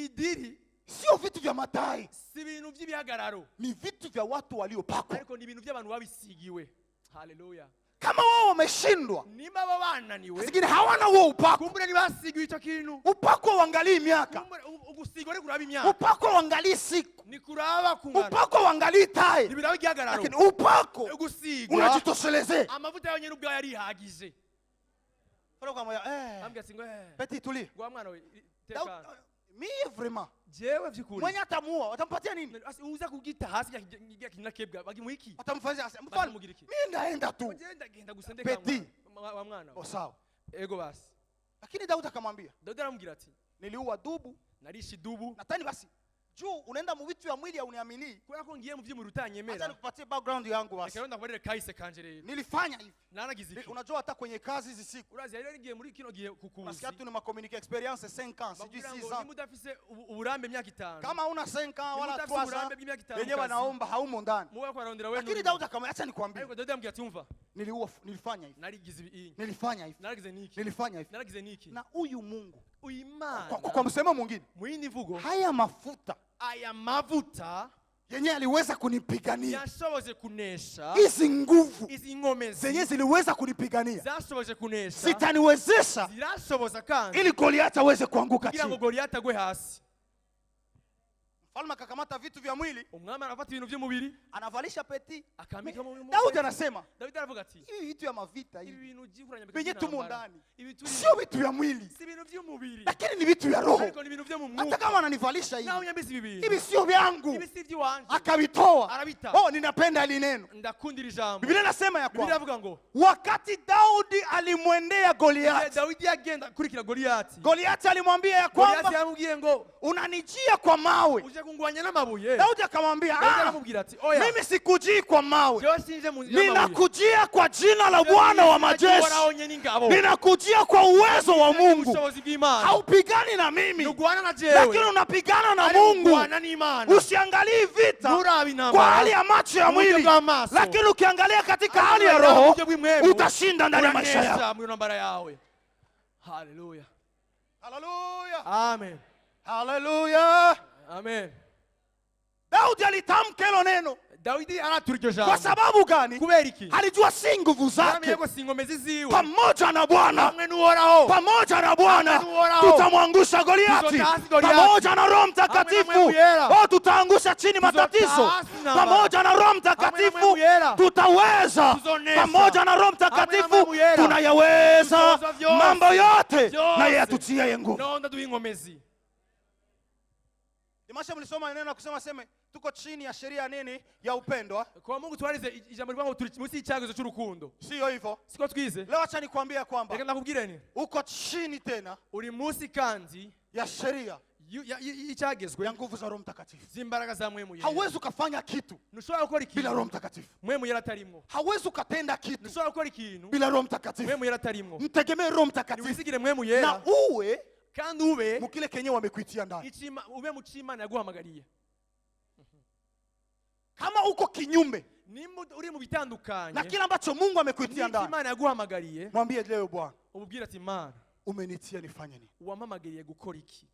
dili sio vitu vya matai, si ibintu by'ibihagararo, ni vitu vya watu waliopakwa. ariko ni ibintu by'abantu babisigiwe. Haleluya. Kama wao wameshindwa, Nimba abo bananiwe, lakini hawana huo upako. kumbure ntibasigiwe icyo kintu. Upako uangalii miaka, Kumbure ugusigwa ni kuraba imyaka, upako uangalii siku, ni kuraba kungana, upako uangalii tai, nibiraba igihagararo, lakini upako ugusigwa unajitoshelezea. amavuta yonyine ubwayo yarihagije. Eh, Ambwira ati ngo petit tulia. ngo mwana we tekana, Mimi vraiment jewe vyukuri mwenye atamuua watampatia nini? uza kugita hasi ya kinakebwa bagimuiki, Watamfanyia mfalme, mimi ndaenda tu. genda gusendeka Petit. wa mwana we. Sawa. Ego basi. Lakini Daudi akamwambia, Daudi aramubwira ati niliua dubu, narishi dubu, natani basi juu unaenda mu vitu ya mwili ya uniamini. kubera ko ngiye mu by'umuri Acha utanyemera, nikupatie background yangu basi. reka ndakubarire kahise kanje rero. Nilifanya hivi. Naragize iki? Unajua hata kwenye kazi hizi siku Urazi rero ngiye muri kino gihe kukuzi, unasikia tu ni communique experience 5 ans, sijui 6 ans. nimudafise uburambe myaka 5, Kama una 5 ans wala nimudafise 3 uburambe ans, bw'imyaka 5, wenyewe wanaomba haumo ndani. muwe kwarondera wewe. Lakini Daudi akamwambia, acha nikwambie, ariko Daudi ambwira ati umva, nilifanya hivi. narigize ibi, Nilifanya hivi. naragize niki, Nilifanya hivi. naragize niki, Na huyu Mungu uyimana kwa msemo mwingine, mwini mvugo, haya mafuta aya mavuta yenye aliweza kunipigania, yashoboje kunesha, hizi nguvu izi ngomezi zenye ziliweza kunipigania zashoboje kunesha, zitaniwezesha zirashoboza kandi ili Goliathi aweze kuanguka kugira ngo chini. Goliathi agwe hasi. Mfalme akakamata vitu vya mwili, Umwami arafata ibintu by'umubiri anavalisha Peti. akambika mu Daudi anasema Daudi aravuga ati hivi vitu ya mavita ibi hivi bintu jikuranya venye tumo ndani ibi turi sio vitu vya mwili, si ibintu by'umubiri, lakini ni vitu ya roho. ariko ni ibintu byo mu Hata mwuka. kama ananivalisha Nawe hivi, unyambise ibi hivi bintu, sio vyangu, ibi si iby'iwanje, akavitoa. arabita. Oh, ninapenda hili neno. Ndakundira ijambo. Biblia inasema ya Biblia kwamba iravuga ngo wakati Daudi alimwendea Goliathi, Daudi agenda kurikira Goliathi, Goliathi alimwambia ya Goliathi kwamba yamubwiye ngo unanijia kwa mawe. uje kungwanya n'amabuye. Daudi akamwambia, Daudi aramubwira ati oya, mimi sikujii kwa mawe, jewe sinje mu nzira y'amabuye, ninakujia kwa jina la Bwana wa majeshi, ninakujia kwa uwezo wa Mungu. ubushobozi bw'Imana, Haupigani na mimi, ntugwana na lakini jewe, unapigana na ari Mungu. kugwana n'Imana. Usiangalie vita Nurabe intambara kwa hali ya macho ya uburyo mwili, bw'amaso, lakini ukiangalia katika ariko hali ya uburyo roho bw'imwemu, utashinda ndani ya maisha yako. uranesha mu ntambara yawe. Haleluya, Haleluya, amen, haleluya. amen. Daudi alitamka hilo neno Daudi aratura iryo kwa jambo sababu gani? kubera iki? Alijua si nguvu zake, Yamenye ko si ingomezi ziwe, pamoja na Bwana, hamwe n'Uhoraho, pamoja na Bwana Hamwe n'Uhoraho, tutamwangusha Goliathi, tutahasi Goliathi, pamoja na Roho Mtakatifu Hamwe na Mungu yera, oh, tutaangusha chini matatizo, tutahasi na pamoja na Roho Hamwe na Mtakatifu Mungu yera, tutaweza, tuzonesha, pamoja na Roho Hamwe na Mtakatifu Mungu yera, tunayaweza tuzoza vyose, mambo yote, vyose, na yeye atutie nguvu. nonda duha ingomezi. Dimasha mlisoma neno na kusema seme tuko chini ya sheria nini ya upendo, Kwa Mungu twarize ijambo rivuga ngo turi munsi y'icyagezo cy'urukundo, sio hivyo? siko twize. Leo acha nikwambie kwamba Reka ndakubwire ni uko chini tena uri munsi kandi ya sheria icyagezwe ya nguvu za Roho Mtakatifu. z'imbaraga za mwemu yera. Hauwezi ukafanya kitu ntushobora gukora bila Roho ikintu Mtakatifu. mwemu yera atarimwo. Hauwezi ukatenda kitu ntushobora gukora ikintu bila Roho Mtakatifu. mwemu yera atarimwo. Mtegemee Roho Mtakatifu niwisigire mwemu yera na uwe kandi ube mukile kenye wamekuitia ndani. ube mu cy'Imana yaguhamagariye. Kama uko kinyume nimba uri mu bitandukanye na kila ambacho Mungu amekuitia ndani, Imana yaguhamagariye, mwambie leo, Bwana, ububwira ati Imana, umenitia nifanye nini? wampamagariye gukora iki?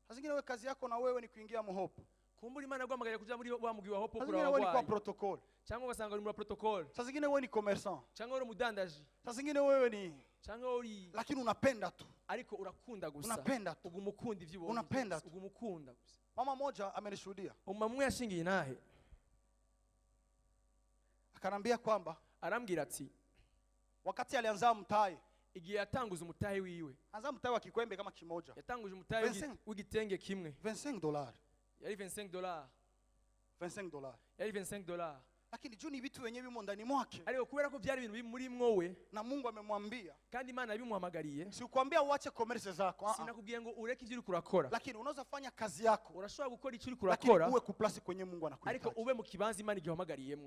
Hazingine wewe kazi yako na wewe ni kuingia muhopo. Kumbura Imana yaguhamagariye kuja muri wa mugwi wa hopo kura wewe ni kwa protocol. Cyangwa ugasanga uri muri protocol. Sasa wewe ni commerçant. Cyangwa uri mudandaji. Sasa wewe ni cyangwa uri, lakini unapenda tu. Ariko urakunda gusa. Unapenda tu. Ugumukunda ivyo ubonye. Unapenda tu. Ugumukunda gusa. Mama moja amenishuhudia. Umama mwe yashingiye nahe. Akanambia kwamba arambwira ati wakati alianza mtaye, igihe yatanguza umutahe wiwe, anza mtahe wa kikwembe kama kimoja, yatanguje umutahe w'igitenge kimwe, $25. yari $25. $25. Yari $25. Lakini juu ni vitu wenyewe bimo ndani mwake, ariko kubera ko byari ibintu biri muri mwowe na Mungu amemwambia, kandi Imana yabimuhamagariye. Si ukwambia uache commerce zako, sinakubwiye ngo ureke ivyo uri kurakora, lakini unaweza fanya kazi yako, urashobora gukora icyo uri kurakora, lakini uwe kuplasi kwenye Mungu anakuhitaji, ariko ube mu kibanza Imana igihamagariye.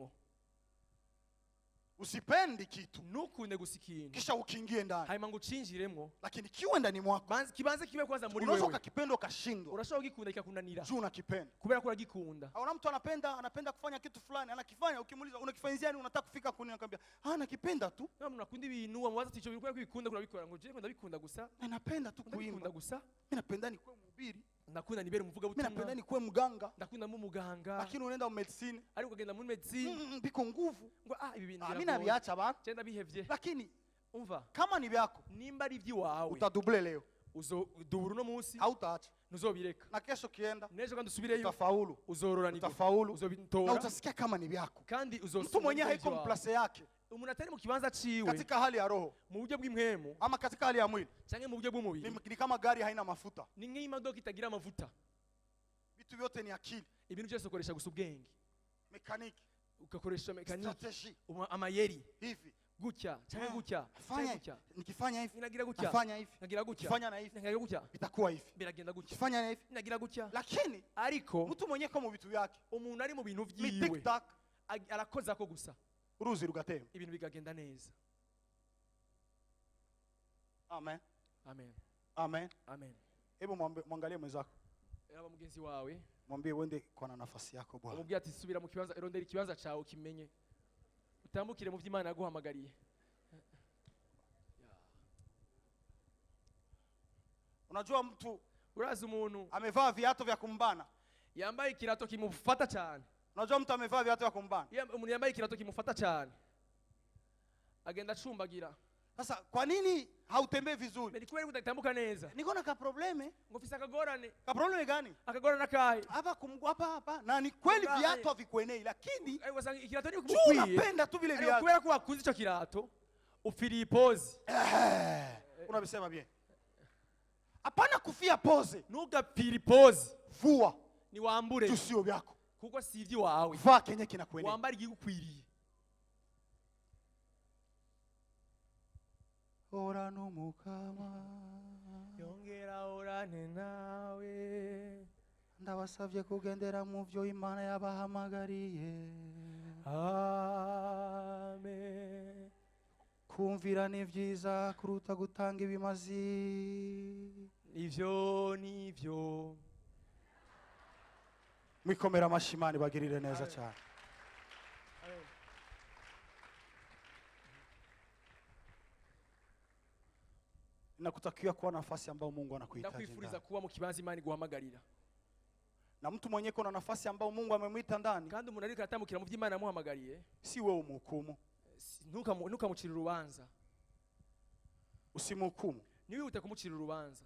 Usipendi kitu nukunde gusikintu kisha ukiingie ndani, hanyuma ngo ucinjiremo, lakini kiwe ndani mwako, kibanze kibe kwanza muri wewe. Unaweza ukakipenda ukashindwa, urashobora gikunda kikakunanira juu unakipenda, kubera ko uragikunda. Au mtu anapenda kufanya kitu fulani, anakifanya, ukimuuliza unakifanyia nini, unataka kufika kuni, anakuambia nakipenda tu. Mimi nakunda ibintu wamubaza ticho bikora kubikunda kurabikora, ngo je ndabikunda gusa, napenda tu kuimba gusa, mimi napenda ni kuwe mhubiri, nakunda nibere muvuga butumwa, mimi napenda ni kuwe mganga, nakunda mu muganga, lakini unaenda mu medicine, ariko ugenda muri medicine biko nguvu, ngo ibi bintu mimi nabiacha bana, cyenda bihevye. Lakini umva, kama ni byako, nimba ari vyiwawe, utadouble leo, uzodubura no munsi, hautaacha, ntuzobireka, na kesho kienda, nejo kandi usubireyo, utafaulu, uzororanirwa, utafaulu, uzobintora, na utasikia kama ni byako, kandi mtu mwenyewe haiko mplace yake, umuntu atari mu kibanza ciwe, katika hali ya roho, mu buryo bw'imwemu, ama katika hali ya mwili, cyangwa mu buryo bw'umubiri, ni kama gari haina mafuta, ni nk'imodoka itagira amavuta. Vitu vyote ni akili, ibintu byose ukoresha gusa ubwenge, mekaniki, ugakoresha mekaniki, strategy, amayeri, hivi gutya cyangwa gutya, fanya nikifanya hivi inagira gutya, fanya hivi inagira gutya, fanya na hivi inagira gutya, itakuwa hivi, biragenda gutya, fanya na hivi inagira gutya. Lakini ariko mtu mwenyewe kama vitu vyake, umuntu ari mu bintu vyiwe, arakoza ko gusa, uruzi rugatema, ibintu bigagenda neza. Amen, amen, amen, amen. Hebu mwangalie mwenzako, aba mugenzi wawe, mwambie wende kwa na nafasi yako Bwana, umubwire ati subira mu kibanza, irondera ikibanza cyawe kimenye, utambukire mu vy'Imana yaguhamagariye. Unajua mtu, urazi umuntu amevaa viatu vya kumbana, yambaye ikirato kimufata cyane. Unajua mtu amevaa viatu vya kumbana, umuntu yambaye ikirato kimufata cyane, agenda acumbagira. Sasa kwa nini hautembei vizuri? Ni kweli utatambuka neza. Niko na probleme. Ngofisa kagorane. Probleme gani? Akagorana kai. Hapa. Na ni kweli viatu havikuenei, lakini ikirato ni kumukwiye. Unapenda tu vile viatu. Kubera ko wakunze ico kirato, ufiriye pose. Unabisema bien. Hapana kufia pose. Ntugapira pose. Vua. Ni wambure. Tusio vyako. Kuko si ivyo wawe. Vaa kenye kinakuenea. Wambara igigukwiriye. Ora no mukama, yongera orane nawe, ndabasavye kugendera mu vyo Imana yabahamagariye. Amen. Kumvira ni vyiza kuruta gutanga ibimazi. Nivyo. Mwikomera amashimani bagirire neza cyane. Nakutakia kuwa nafasi ambayo Mungu anakuhitaji. Nakwifuriza kuwa mu kibanza Imana iguhamagarira. Na mtu mwenye kuna nafasi ambayo Mungu amemwita ndani. Kandi umuntu ariko atambukira mu vy'Imana yamuhamagariye. Si wewe umuhukumu. Ntukamucira urubanza. Usimuhukumu. Ni wewe utakumucira urubanza.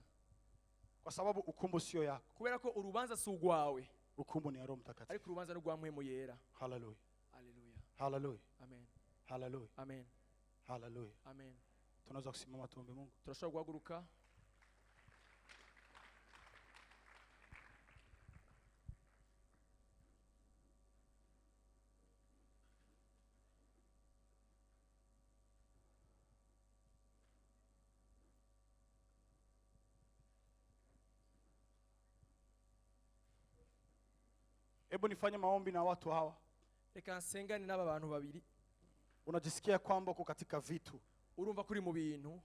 Kwa sababu hukumu sio yako. Kubera ko urubanza si ugwawe. Hukumu ni ya Roho Mtakatifu. Ariko urubanza ni rwa Mpwemu Yera. Hallelujah. Hallelujah. Hallelujah. Amen. Hallelujah. Amen. Hallelujah. Amen. Tunaweza kusimama tuombe Mungu. Turashobora guhaguruka. Hebu nifanye maombi na watu hawa. Reka nsengane n'aba bantu babiri. Unajisikia kwamba uko katika vitu, urumva kuri mu bintu,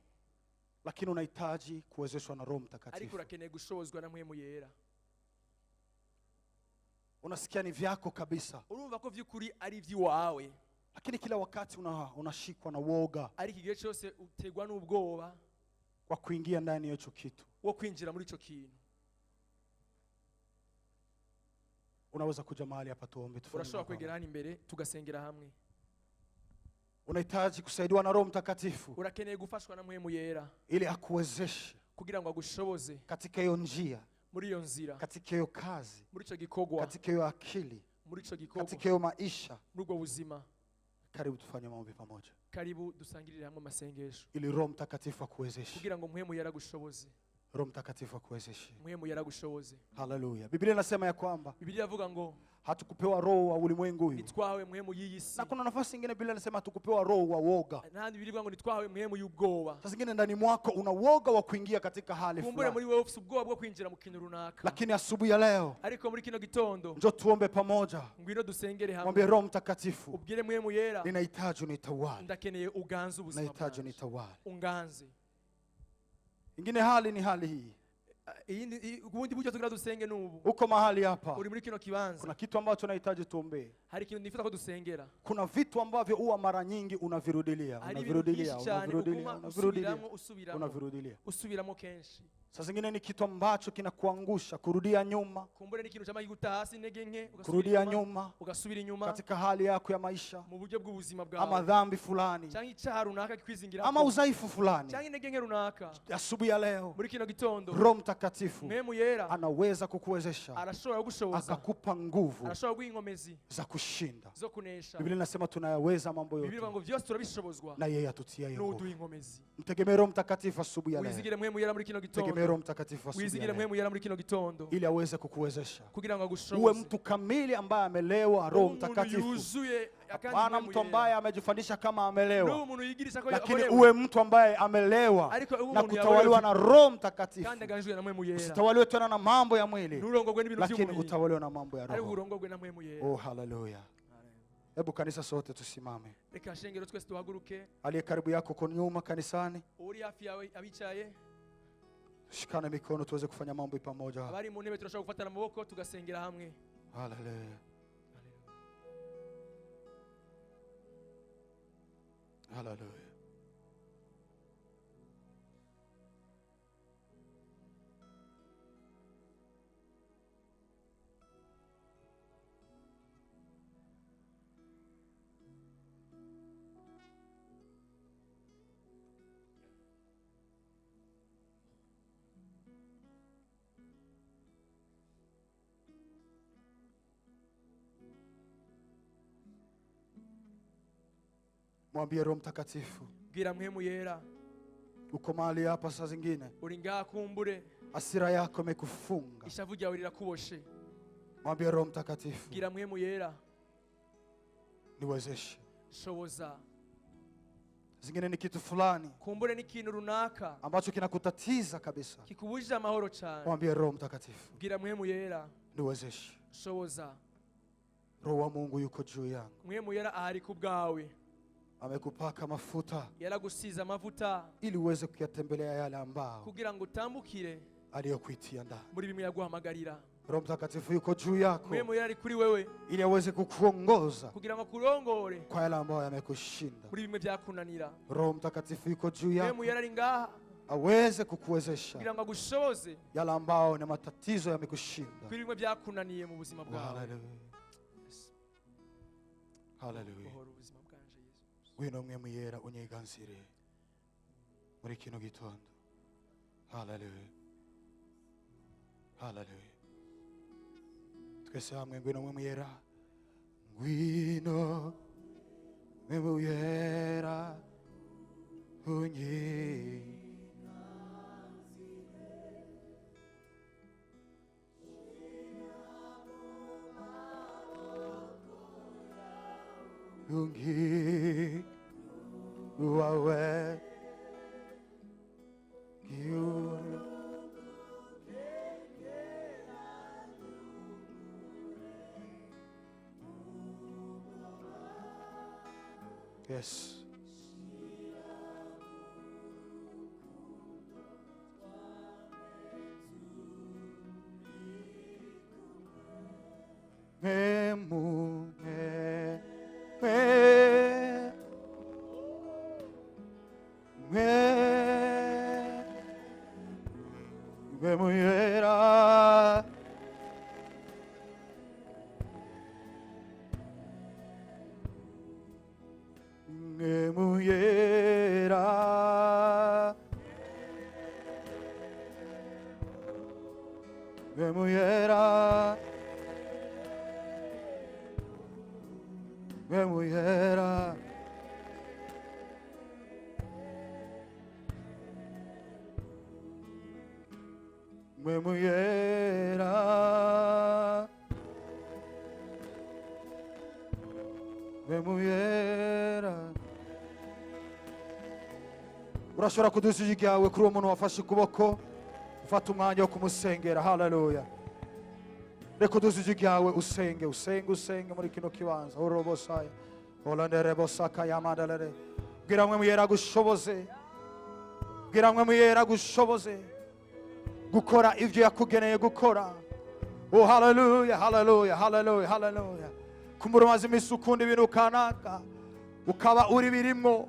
lakini unahitaji kuwezeshwa na Roho Mtakatifu. Ariko urakeneye gushozwa na Mpwemu Yera. Unasikia ni vyako kabisa, urumva ko vy'ukuri ari vy'iwawe, lakini kila wakati unashikwa na woga, ariko igihe cyose utegwa n'ubwoba kwa kuingia ndani ya hicho kitu, wo kwinjira muri ico kintu. Unaweza kuja mahali hapa tuombe, tufanye. Urashobora kwegera hano imbere tugasengera hamwe. Unahitaji kusaidiwa na Roho Mtakatifu, urakeneye gufashwa na Mpwemu Yera ili akuwezeshe kugira ngo agushoboze katika hiyo njia, muri iyo nzira, katika hiyo kazi, muri ico gikogwa, katika hiyo akili, muri ico gikogwa, katika hiyo maisha, muri ubwo buzima. Karibu tufanye maombi pamoja. Karibu dusangirire hamwe masengesho, ili Roho Mtakatifu akuwezeshe, kugira ngo Mpwemu Yera agushoboze. Roho Mtakatifu akuwezeshe. Mpwemu Yera agushoboze. Haleluya. Biblia inasema ya kwamba, Biblia yavuga ngo hatukupewa roho wa ulimwengu huu, nitwahawe mpwemu y'isi. Na kuna nafasi nyingine Biblia inasema hatukupewa roho wa woga. Nandi Biblia ngo nitwahawe mpwemu y'ubwoba. Sasa nyingine ndani mwako una woga wa kuingia katika hali fulani. Kumbure muri wewe ufite ubwoba bwo kwinjira mu kintu runaka. Lakini asubuhi ya leo, ariko muri kino gitondo, njoo tuombe pamoja. Ngwino dusengere hamwe. Mwambie Roho Mtakatifu, ubwire Mpwemu Yera, ninahitaji unitawale. Ndakeneye uganze ubuzima bwanjye. Ninahitaji unitawale. Unganze. Ingine hali ni hali hii. Ubundi buryo tugira dusenge nubu. Uko mahali hapa, uri muri kino kibanza, kuna kitu ambacho nahitaji tuombe. Hari ikintu nifuza ko dusengera. Kuna vitu ambavyo huwa mara nyingi unavirudilia, usubiramo kenshi. Sasa zingine ni kitu ambacho kinakuangusha, kurudia nyuma. Kumbure ni kitu chama kiguta hasi intege nke, kurudia nyuma, ugasubira inyuma katika hali yako ya maisha, mu buryo bw'ubuzima bwawe, ama dhambi fulani, cyangwa icyaha runaka kikwizingira, ama udhaifu fulani, cyangwa intege nke runaka. Asubuhi ya leo, muri kino gitondo, Roho Mtakatifu Mpwemu Yera anaweza kukuwezesha, arashobora gushoboza, akakupa nguvu, arashobora guinkomezi za kushinda, zo kunesha. Biblia inasema tunayaweza mambo yote. Biblia ngo vyose turabishobozwa na yeye atutia hiyo nguvu. Mtegemee Roho Mtakatifu asubuhi ya leo. Wizigire Mpwemu Yera muri kino gitondo. Mtegemee Roho Mtakatifu wizigire Mpwemu Yera muri kino gitondo, ili aweze kukuwezesha, kugira ngo agushoboze, uwe mtu kamili ambaye amelewa Roho Mtakatifu. Hapana mtu ambaye amejifundisha kama amelewa, lakini uwe mtu ambaye amelewa na kutawaliwa na Roho Mtakatifu. Usitawaliwe tena na mambo ya mwili, lakini utawaliwe na mambo ya Roho. Oh, haleluya. Hebu kanisa sote tusimame. Reka shengero twese tuhaguruke. Aliye karibu yako kwa nyuma kanisani, uri hafi yawe abicaye, shikana mikono tuweze kufanya mambo pamoja. Abari mu ntebe turashaka gufatana amaboko tugasengera hamwe. Haleluya. Haleluya. Mwambie Roho Mtakatifu, bwira Mpwemu Yera, uko mahali hapa saa zingine, uri ngaha kumbure hasira yako imekufunga, ishavu ryawe rirakuboshe. Mwambie Roho Mtakatifu, bwira Mpwemu Yera, niwezeshe, shoboza. Zingine ni kitu fulani, kumbure ni kintu runaka ambacho kinakutatiza kabisa, kikubujije amahoro cyane. Mwambie Roho Mtakatifu, bwira Mpwemu Yera, niwezeshe, shoboza. Roho wa Mungu yuko juu yangu. Mpwemu Yera ahari kubwawe, amekupaka mafuta, yaragusiza amavuta, ili uweze kuyatembelea yale ambao, kugira ngo utambukire aliyokuitia ndani. muri bimwe yaguhamagarira. Roho Mtakatifu yuko juu yako, Mpwemu Yera ari kuri wewe, ili aweze kukuongoza, kugira ngo kurongore kwa yale ambao yamekushinda. muri bimwe byakunanira. Roho Mtakatifu yuko juu yako, Mpwemu Yera ari ngaha, aweze kukuwezesha, kugira ngo agushoboze yale ambao na matatizo yamekushinda, kuri bimwe byakunaniye mu buzima bwawe. Haleluya. Haleluya. Wino Mpwemu Yera unyiganzire muri kino gitondo. Haleluya. Haleluya. Twese hamwe, ngwino Mpwemu Yera, ngwino Mpwemu Yera unyiganzire, ungi wawe Yes. urashobora kuduza ijwi ryawe kuri uwo muntu wafashe ukuboko ufata umwanya wo kumusengera. Haleluya. Reka uduze ijwi ryawe usenge muri kino kibanza. Orobosaya olandere bosaka yamadalere bwira mwe muyera gushoboze, bwira mwe muyera gushoboze gukora ivyo yakugeneye gukora. Oh haleluya, haleluya, haleluya, haleluya. Kumurumaza imisi ukunda ibintu kanaka ukaba uri birimwo,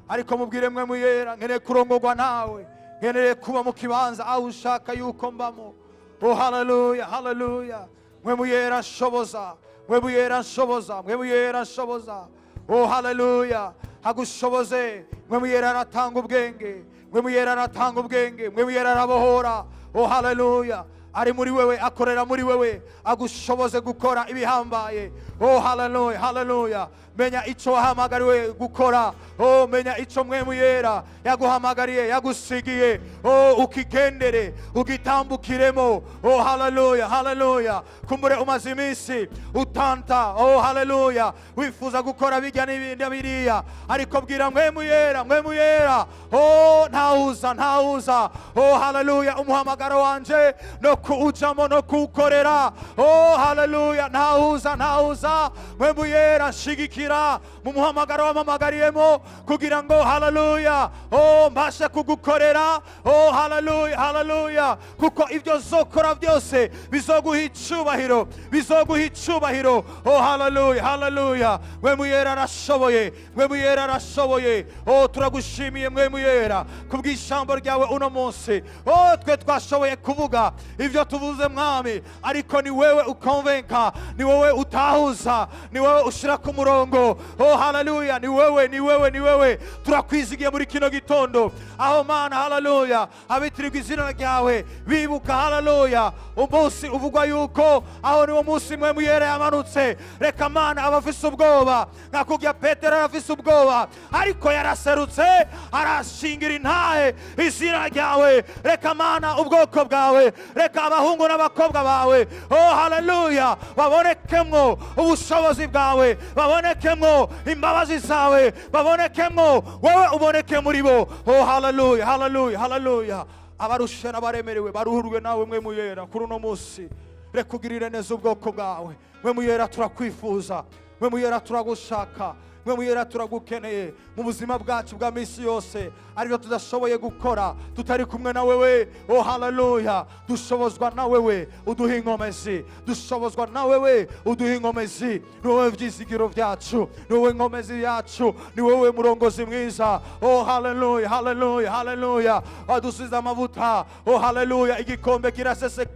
ariko mubwire mwe muyera nkeneye kurongorwa nawe, nkeneye kuba mu kibanza aho ushaka yuko mbamo. Oh haleluya, haleluya. Mwe muyera nshoboza, mwe muyera nshoboza, mwe muyera nshoboza. Oh haleluya. Hagushoboze, mwe muyera aratanga ubwenge, mwe muyera aratanga ubwenge, mwe muyera arabohora. Oh haleluya. Ari muri wewe, akorera muri wewe, agushoboze gukora ibihambaye. Oh haleluya, haleluya. Menya ico wahamagariwe gukora. Oh menya ico mwe muyera yaguhamagariye, yagusigiye. Oh ukigendere, ugitambukiremo. Oh haleluya, haleluya. Kumbure umaze imisi utanta. Oh haleluya. Wifuza gukora bijya n'ibindi biriya, ariko bwira mwe muyera, mwe muyera. Oh ntawuza, ntawuza. Oh haleluya. Umuhamagaro wanje no kuujamo no kukorera. Oh haleluya. Ntawuza, ntawuza. Mwe muyera shigikira mu muhamagaro wamamagariyemo kugira ngo haleluya oh mbashe kugukorera. Oh haleluya, haleluya. Kuko ibyo zokora byose bizoguha icubahiro, bizoguha icubahiro. Oh haleluya, haleluya. Mwe muyera arashoboye, mwe muyera arashoboye. Oh turagushimiye mwe muyera kubw'ijambo ryawe uno munsi. Oh twe twashoboye kuvuga ibyo tuvuze mwami, ariko ni wewe ukonvenka, ni wewe utahuza, ni wewe ushira ku murongo. Oh haleluya. Ni wewe, ni wewe, ni wewe. Turakwizigiye muri kino gitondo aho mana haleluya abitirirwa izina ryawe bibuka haleluya umunsi uvugwa yuko aho niwo munsi mwe muyera yamanutse. Reka mana abafise ubwoba nka kugya Petero arafise ubwoba, ariko yaraserutse arashingira intahe izina ryawe. Reka mana ubwoko bwawe, reka abahungu n'abakobwa bawe oh haleluya babonekemwo ubushobozi bwawe, babonekemwo imbabazi zawe, babonekemwo wowe uboneke muri bo. Oh haleluya, haleluya, haleluya. Abarushe n'abaremerewe baruhurwe nawe mwe muyera kuri uno munsi. Reka ugirire neza ubwoko bwawe mwe muyera, turakwifuza mwe muyera, turagushaka mwe muyera, turagukeneye mu buzima bwacu bwa misi yose. Aribyo tudashoboye gukora tutari kumwe na wewe. Oh haleluya. Dushobozwa na wewe uduha inkomezi, dushobozwa na wewe uduha inkomezi. Ni wowe vyizigiro vyacu, ni wowe inkomezi yacu, ni wowe murongozi mwiza. Oh haleluya, haleluya, haleluya. Wadusize amavuta. Oh haleluya. Igikombe kiraseseka.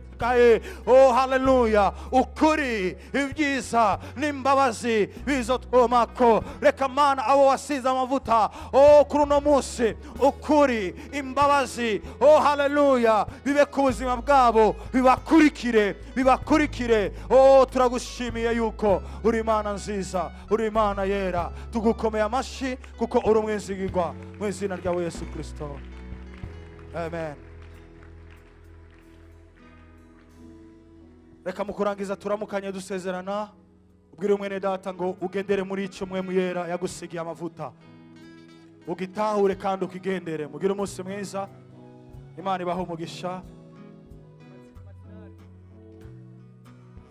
Oh haleluya. Ukuri, ibyiza n'imbabazi bizotwomako. Reka mana abo wasize amavuta oh kuri uno munsi, ukuri, imbabazi oh haleluya bibe ku buzima bwabo, bibakurikire, bibakurikire. Oh turagushimiye yuko uri Imana nziza, uri Imana yera. Tugukomeye amashi kuko uri umwizigirwa mu izina rya Yesu Kristo. Amen. Reka mukurangiza turamukanye dusezerana. Ubwire mwene data ngo ugendere muri ico mwe muyera yagusigiye amavuta, ugitahure kandi ukigendere. Mugire umunsi mwiza, Imana ibahe umugisha.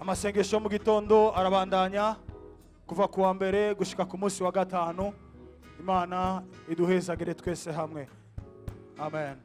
Amasengesho mu gitondo arabandanya kuva kuwa mbere gushika ku munsi wa gatanu. Imana iduhezagire twese hamwe. Amen.